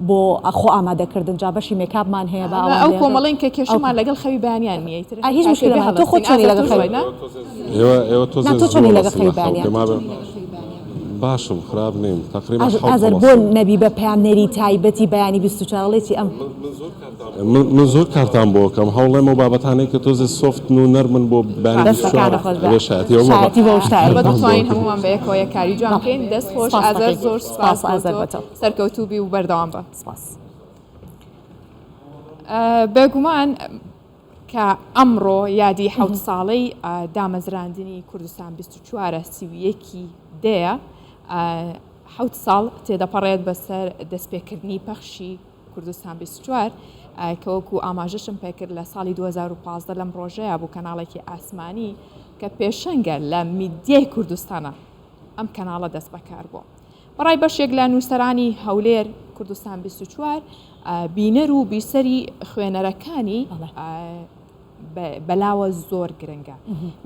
بۆ خۆ ئامادەکردن جا بەشی مێکاپمان هەیە بە ئەو کۆمەڵین کە کێشمان لەگەڵ خەوی بەیانیان نییە هیچ مشکلە تۆ خۆت چۆنی لەگەڵ خەوی ئێوە تۆ چۆنی لەگەڵ خەوی بەیانیان باشم خراپ نیم تقریبا ئازەر بۆ نەبی بە پەیامنەری تایبەتی بەیانی 24ڵێتی ئەم من زۆر کارتان بۆ کەم هەوڵێمە بابەتانەی کە تۆزە سۆفت و نەرمن بۆ بەشایەتیوەتوانین هەمومان بە یەکەوە یەکاری جوان بکەین دەست خۆش ئازەر زۆر سپاس سەرکەوتوبی و بەردەوام بە بێگومان کە ئەمڕۆ یادی حەوت ساڵەی دامەزراندنی کوردستان 24 سیویەکی دەیە حەوت ساڵ تێدەپەڕێت بەسەر دەستپێکردنی پەخشی کوردستان 24 کە وەکو ئاماژەشم پێکرد لە ساڵی 2015 لەم ڕۆژەیە بوو کەناڵێکی ئاسمانی کە پێشەنگە لە میدیای کوردستانە ئەم کەناڵە دەست بەکار بوو. بەڕای بەشێک لە نووسەرانی هەولێر کوردستان 24 بینەر و بیسەری خوێنەرەکانی بەلاوە زۆر گرنگە.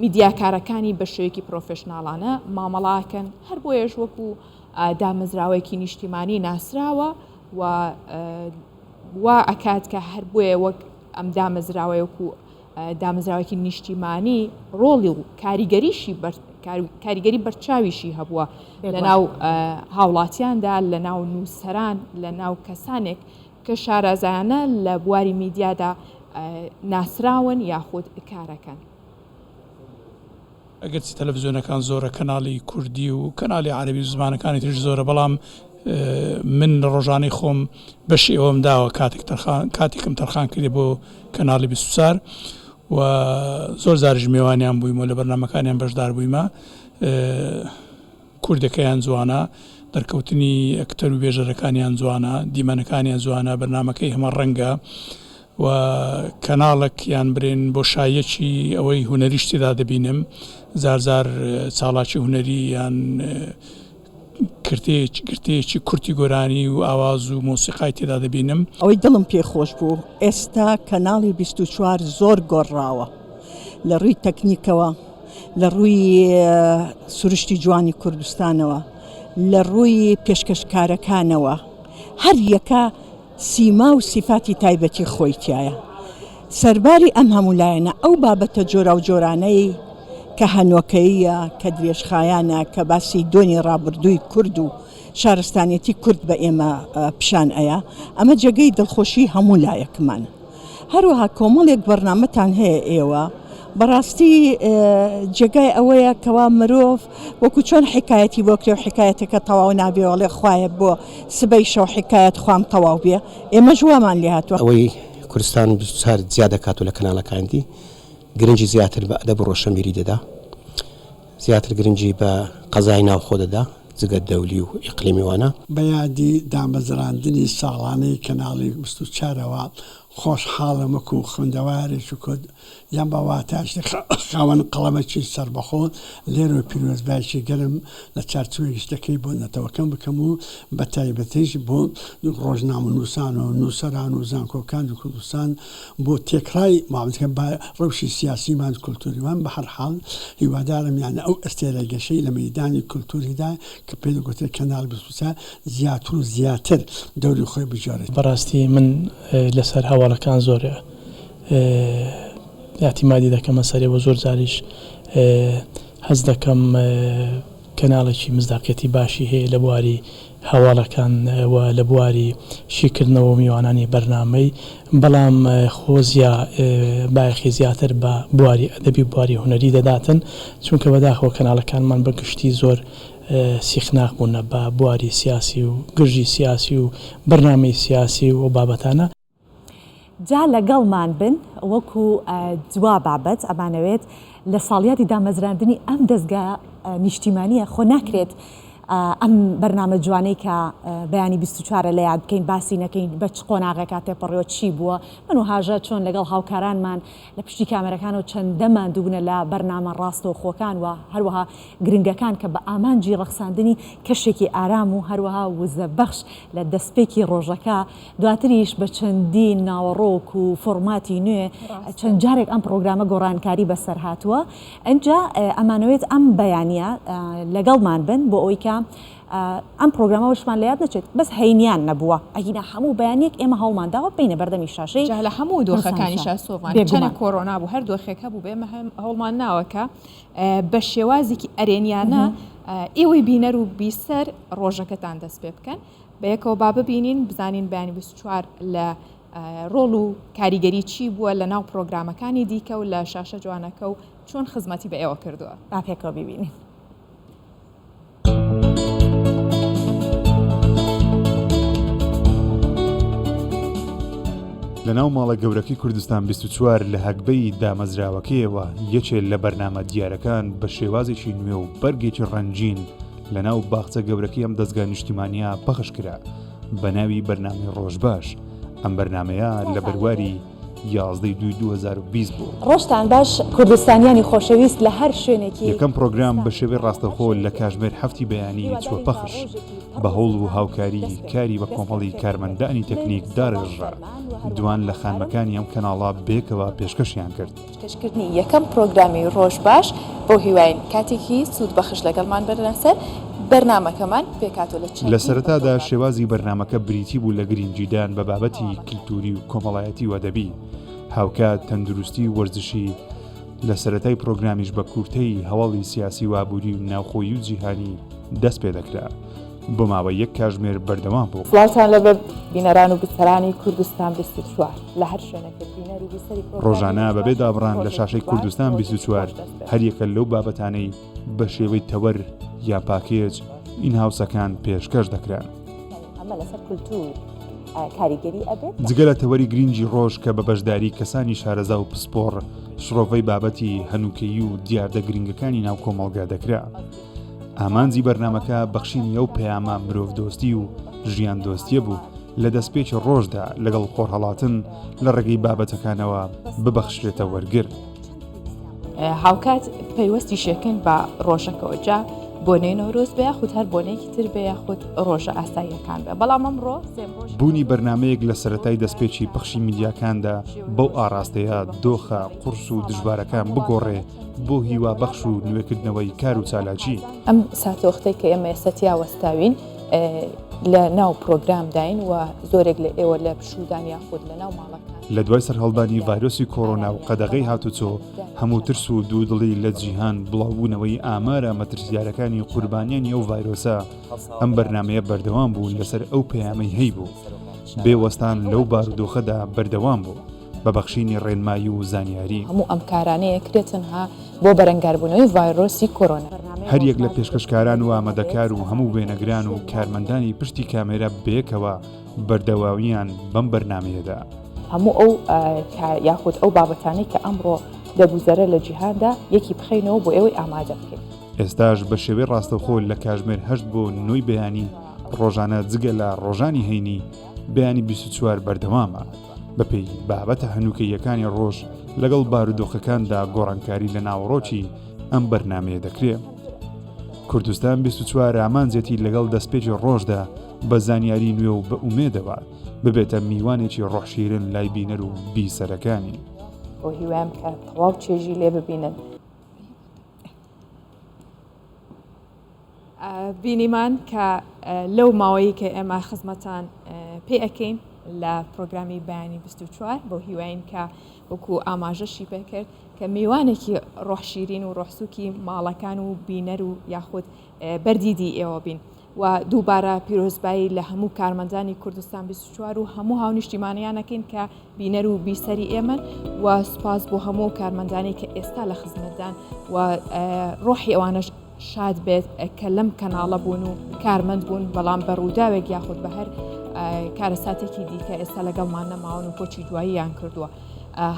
میدیاکارەکانی بە شێوەیەکی پرۆفێشناڵانە مامەڵاکەن هەر بۆیەش وەکو دامەزراوەیەکی نیشتیمانی ناسراوە وا ئەکات کە هەر بۆیە وەک ئەم دامەزراوەیەکو دامەزراوەیەکی نیشتیمانی ڕۆڵی و کاریگەری بەرچاویشی هەبووە لە ناو هاوڵاتیاندا لە ناو نووسەران لە ناو کەسانێک کە شارەزایانە لە بواری میدیادا ناسراون یاخود کارەکەن. ئەگەرچی تەلەڤیزیۆنەکان زۆرە کەناڵی کوردی و کەناڵی عەربی زمانەکانی تریش زۆرە بەڵام من ڕۆژانەی خۆم بەشی ئەوەم داوە کاتێکم تەرخان کردێ بۆ کەناڵی 24 و زۆر زاریش میێوانیان بوویمەوە لە بەرنامەکانیان بەشدار بوویمە کوردەکەیان جوانە دەرکەوتنی ئەکتەر و بێژەرەکانیان جوانە دیمەنەکانیان جوانە بەرنامەکەی هەمە ڕەنگە و کەناڵێک یان برێن بۆ شایەکی ئەوەی هونەریشتیدا دەبینم زارزار چاڵاکی هونەری یان گرتەیەکی کورتی گۆرانی و ئاواز و مۆسیقای تێدا دەبینم ئەوەی دڵم پێخۆش بوو ئێستا کەناڵی 24 زۆر گۆڕاوە لە ڕووی تەکنیکەوە لە ڕووی سروشتی جوانی کوردستانەوە لە ڕووی پێشکەشکارەکانەوە هەر یەکە سیما و سیفاتی تایبەتی خۆی تایە سەرباری ئەم هەمولایەنە ئەو بابەتە جۆرا و جۆرانەی کە هەنۆکەیە کە درێژخایانە کە باسی دۆنی ڕابردووی کورد و شارستانیەتی کورد بە ئێمە پیشان ئەیە ئەمە جێگەی دڵخۆشی هەموو لایەکمانە هەروەها کۆمەڵێک بەرنامەتان هەیە ئێوە بەڕاستی جێگای ئەوەیە کەوا مرۆڤ وەکو چۆن حکایەتی بۆ کرێ و حکایەتەکە تەواو نابێوەڵێ خوایە بۆ سبەی شەو حکایەت خوام تەواو بێ ئێمە ژوامان لێ هاتووە ئەوەی کوردستان 24 زیادە کاتو لە کەناڵەکاندی گرنگی زیاتر بە ئەدەب و ڕۆشنبیری دەدا زیاتر گرنگی بە قەزای ناوخۆ دەدا جگە دەولی و ئیقلیمی وانە بە یادی دامەزراندنی ساڵانەی کەناڵی 24ەوە خۆشحاڵەمەکو و خوێندەوارێکی کورد یان بە واتاشتی خاوەن قەڵەمەکی سەربەخۆ لێرە پیرۆزبایکی گەرم لە چارچوبێکی شتەکەی بۆ نەتەوەکەم بکەم و بە تایبەتیش بۆ ڕۆژنامەنووسان و نووسەران و زانکۆکان و کوردستان بۆ تێکرای مامەکە بە ڕەوشی سیاسیمان کولتوریمان بە هەر حاڵ هیوادارم یانە ئەو ئەستێرە گەشەی لە مەیدانی کولتوریدا کە پێ دەگوترێت کەناڵ 24 زیاتر و زیاتر دەوری خۆی بجارێت بەڕاستی من لەسەر هەواڵەکان زۆرە یاتیمادی دەکەمە سەرێ بۆ زۆر زاریش هەز دەکەم کەناڵێکی مزداقەتی باشی هەیە لە بواری هەواڵەکان و لە بواری شیکردنەوە میوانانی بەرنامەی بەڵام خۆزیە باەخی زیاتر بە بواری ئەدەبی بواری هوەری دەداتن چونکە بەداخەوە کەناڵەکانمان بە گشتی زۆر سیخناق بوونە بە بواری سیاسی و گرژی سیاسی و بەرنامەی سیاسی و بابەتانە جا لەگەڵمان بن وەکو دوا بابەت ئەمانەوێت لە ساڵیاتی دامەزراندنی ئەم دەستگا نیشتیمانیە خۆ ناکرێت ئەم بەرنامە جوانەی کە بەیانی 24 لە یاد بکەین باسی نەکەین بە چ قۆناغێکا تێپەڕێەوە چی بووە من و هاژە چۆن لەگەڵ هاوکارانمان لە پشتی کامەرەکانەوە چەندەمان دووبنە لە بەرنامە ڕاستەوخۆکان و هەروەها گرنگەکان کە بە ئامانجی ڕەخساندنی کەشێکی ئارام و هەروەها وزە بەخش لە دەستپێکی ڕۆژەکە دواتریش بە چەندین ناوەڕۆک و فۆرماتی نوێ چەند جارێک ئەم پرۆگرامە گۆڕانکاری بەسەر هاتووە ئەنجا ئەمانەوێت ئەم بەیانە لەگەڵمان بن بۆ ئەوی کە ئەم پرۆگرامەوەشمان لە یاد نەچێت بەس هەینیان نەبووە ئەگینە هەموو بەیانێک ئێمە هەوڵمانداوە بینە بەردەمی شاشەی لە هەموو دۆخەکانی شاسۆمان چەنە کۆرۆنا بوو هەر دۆخێکە بوو بێمە هەوڵمان ناوەکە بە شێوازێکی ئەرێنیانە ئێوەی بینەر و بیسەر ڕۆژەکەتان دەست پێ بکەن بە یەکەوە با ببینین بزانین بەیانی 24 لە ڕۆڵ و کاریگەری چی بووە لە ناو پرۆگرامەکانی دیکە و لە شاشە جوانەکە و چۆن خزمەتی بە ئێوە کردووە با پێکەوە ببینین. لە ناو ماڵە گەورەکەی کوردستان 24 لە هەگبەی دامەزراوەکەیەوە یەکێک لە بەرنامە دیارەکان بە شێوازێکی نوێ و بەرگێکی ڕەنجین لە ناو باخچە گەورەکەی ئەم دەستگا نیشتیمانیە پەخش کرا بە ناوی بەرنامەی ڕۆژباش ئەم بەرنمەیە لە بەرواری 11/2/2020 بوو. ڕۆژتان باش کوردستانیانی خۆشەویست لە هەر شوێنێکی یەکەم پرۆگرام بە شێوەی ڕاستەخۆ لە کاتژمێر هەفتی بەیانی چوە پەخش بە هەوڵ و هاوکاری کاری بە کۆمەڵی کارمەندانی تەکنیک داڕێژرا دوان لە خانمەکانی ئەم کەناڵا بێکەوە پێشکەشیان کرد. پێشکردنی یەکەم پرۆگرامی ڕۆژباش بۆ هیواین کاتێکی سوود بەخش لەگەڵمان بەرنەسەر بەرنامەکەمان پێکاتۆ لە سەرەتادا شێوازی بەرنامەکە بریتی بوو لە گرنگجیدان بە بابەتی کللتوری و کۆمەڵایەتی وەدەبی هاوکات تەندروستی وەرزشی لە سەرەتای پرۆگرامیش بە کورتەی هەواڵی سیاسی وابووری و ناوخۆیی و جیهانی دەست پێ دەکرا بۆ ماوەی یەک کاتژمێر بەردەوام بوو. سڵاوتان لەبەر بینەران و بیسەرانی کوردستان 24 لە هەر شوێنەکە بینەر و بیسەری ڕۆژانە بەبێ دابڕان لە شاشەی کوردستان 24 هەریەکە لەو بابەتانەی بە شێوەی تەوەر یا پاکێج این هاوسەکان پێشکەش دەکران. ئەمە لەسەر کولتور کاریگەری ئەبێت جگە لە تەوەری گرنگی ڕۆژ کە بە بەشداری کەسانی شارەزا و پسپۆڕ شڕۆڤەی بابەتی هەنووکەیی و دیاردە گرنگەکانی ناو کۆمەڵگا دەکرا. ئامانجی بەرنمەکە بەخشینی ئەو پەیامە مرۆڤ دۆستی و ژیان دۆستیە بوو لە دەستپێکی ڕۆژدا لەگەڵ خۆرهەڵاتن لە ڕێگەی بابەتەکانەوە ببەخشرێتە وەرگر. هاوکات پەیوەستی شێکن بە ڕۆژەکەەوە جا بۆنەی نۆرۆز بە یاخود هەر بۆنێکی تر بە یاخود ڕۆژە ئاساییەکان بێ بەڵام ئەمڕۆ بوونی بەرنمەیەک لە سەرەتای دەستپێکی پەخشی میدیاکاندا بەو ئاراستەیە دۆخە قورس و دژبارەکان بگۆڕێ بۆ هیوا بەخش و نوێکردنەوەی کار و چالاکی ئەم ساتۆختەی کە ئێمە ئێستیا وەستاوین لە ناو پرۆگرامداین و زۆرێک لە ئێوە لە پشودان یاخود لە ناو ماڵەکان لە دوای سەرهەڵدانی ڤایرۆسی کۆڕۆنا و قەدەغەی هاتوچۆ هەموو ترس و دوودڵی لە جیهان بڵاوبوونەوەی ئامارە مەترسیارەکانی قوربانیانی ئەو ڤایرۆسە ئەم بەرنمەیە بەردەوام بوو لەسەر ئەو پەیامەی هەی بوو بێوەستان لەو بارودۆخەدا بەردەوام بوو بە بەخشینی ڕێنمایی و زانیاری هەموو ئەم کارانەیە کرێتنها بۆ بەرەنگاربوونەوەی ڤایرۆسی کۆڕۆنا هەریەک لە پێشکەشکاران و ئامادەکار و هەموو وێنەگران و کارمەندانی پشتی کامێرە بەیەکەوە بەردەواویان بەم بەرنمەیەدا هەموو ئەو یاخود ئەو بابەتانەی کە ئەمڕۆ دەبوزەرە لە جیهاندا یەکی بخەینەوە بۆ ئێوەی ئامادە بکەین. ئێستاش بە شێوەی ڕاستەوخۆ لە کاتژمێر 8 بۆ 9 بەیانی ڕۆژانە جگە لە ڕۆژانی هەینی بەیانی 24 بەردەوامە بەپێی بابەتە هەنووکەیەکانی ڕۆژ لەگەڵ بارودۆخەکاندا گۆڕانکاری لە ناوەڕۆکی ئەم بەرنمەیە دەکرێت. کوردستان 24 ئامانجێتی لەگەڵ دەستپێکی ڕۆژدا بە زانیاری نوێ و بە ئومێدەوە ببێتە میوانێکی ڕۆحشیرن لای بینەر و بیسەرەکانی. بۆ هیوایم کە تەواو چێژی لێ ببینن. بینیمان کە لەو ماوەیە کە ئێمە خزمەتان پێ ئەەکەین لە پرۆگرامی بەیانی 24 بۆ هیواین کە وەکو ئاماژەشی پێکرد کە میوانێکی ڕۆحشیرین و ڕۆحسووکی ماڵەکان و بینەر و یاخود بەردیدی ئێوە بین و دووبارە پیرۆزبایی لە هەموو کارمەندانی کوردستان 24 و هەموو هاونیشتیمانیانەکەن کە بینەر و بیسەری ئێمە و سوپاس بۆ هەموو کارمەندانی کە ئێستا لە خزمەتدان و ڕۆحی ئەوانش شاد بێت کە لەم کەناڵە بوون و کارمەند بوون بەڵام بەڕووداوێک یاخود بە هەر کارەساتێکی دیکە ئێستا لەگەڵمان نەماون و کۆچی دواییان کردووە.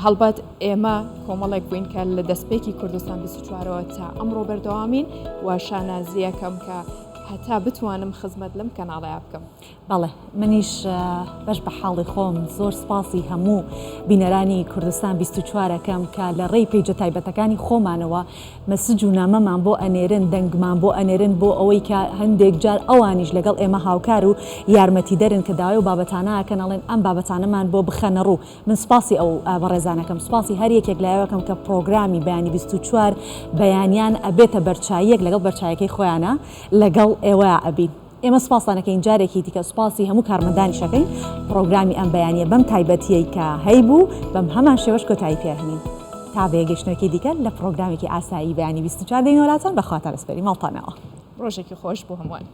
هەڵبەت ئێمە کۆمەڵێک بووین کە لە دەستپێکی کوردستان 24ەوە تا ئەمڕۆ بەردەوامین و شانازیەکەم کە هەتا بتوانم خزمەت لەم کەناڵەیە بکەم. بەڵێ منیش بەش بە حاڵی خۆم زۆر سپاسی هەموو بینەرانی کوردستان 24ەکەم کە لە ڕێی پێیجە تایبەتەکانی خۆمانەوە مەسج و نامەمان بۆ ئەنێرن دەنگمان بۆ ئەنێرن بۆ ئەوەی کە هەندێک جار ئەوانیش لەگەڵ ئێمە هاوکار و یارمەتی دەرن کە داوای و بابەتانەکەن ئەڵێن ئەم بابەتانەمان بۆ بخەنە ڕوو. من سپاسی ئەو بەڕێزانەکەم سپاسی هەر یەکێک لایەوەکەم کە پرۆگرامی بەیانی 24 بەیانیان ئەبێتە بەرچاییەک لەگەڵ بەرچایەکەی خۆیانە لەگەڵ ئێوە ئەبین. ئێمە سپاسانەکەین جارێکی دیکە سپاسی هەموو کارمەندانی شەکەین پرۆگرامی ئەم بەیانیە بەم تایبەتیەی کە هەیبوو بەم هەمان شێوەش کۆتایی پێهێنین تا بەیەگەشتنەوەی دیکە لە پرۆگرامێکی ئاسایی بەیانی 24 دەینۆلاتان بەخواتە لەسپەری ماڵتانەوە. ڕۆژێکی خۆش بۆ هەمووان.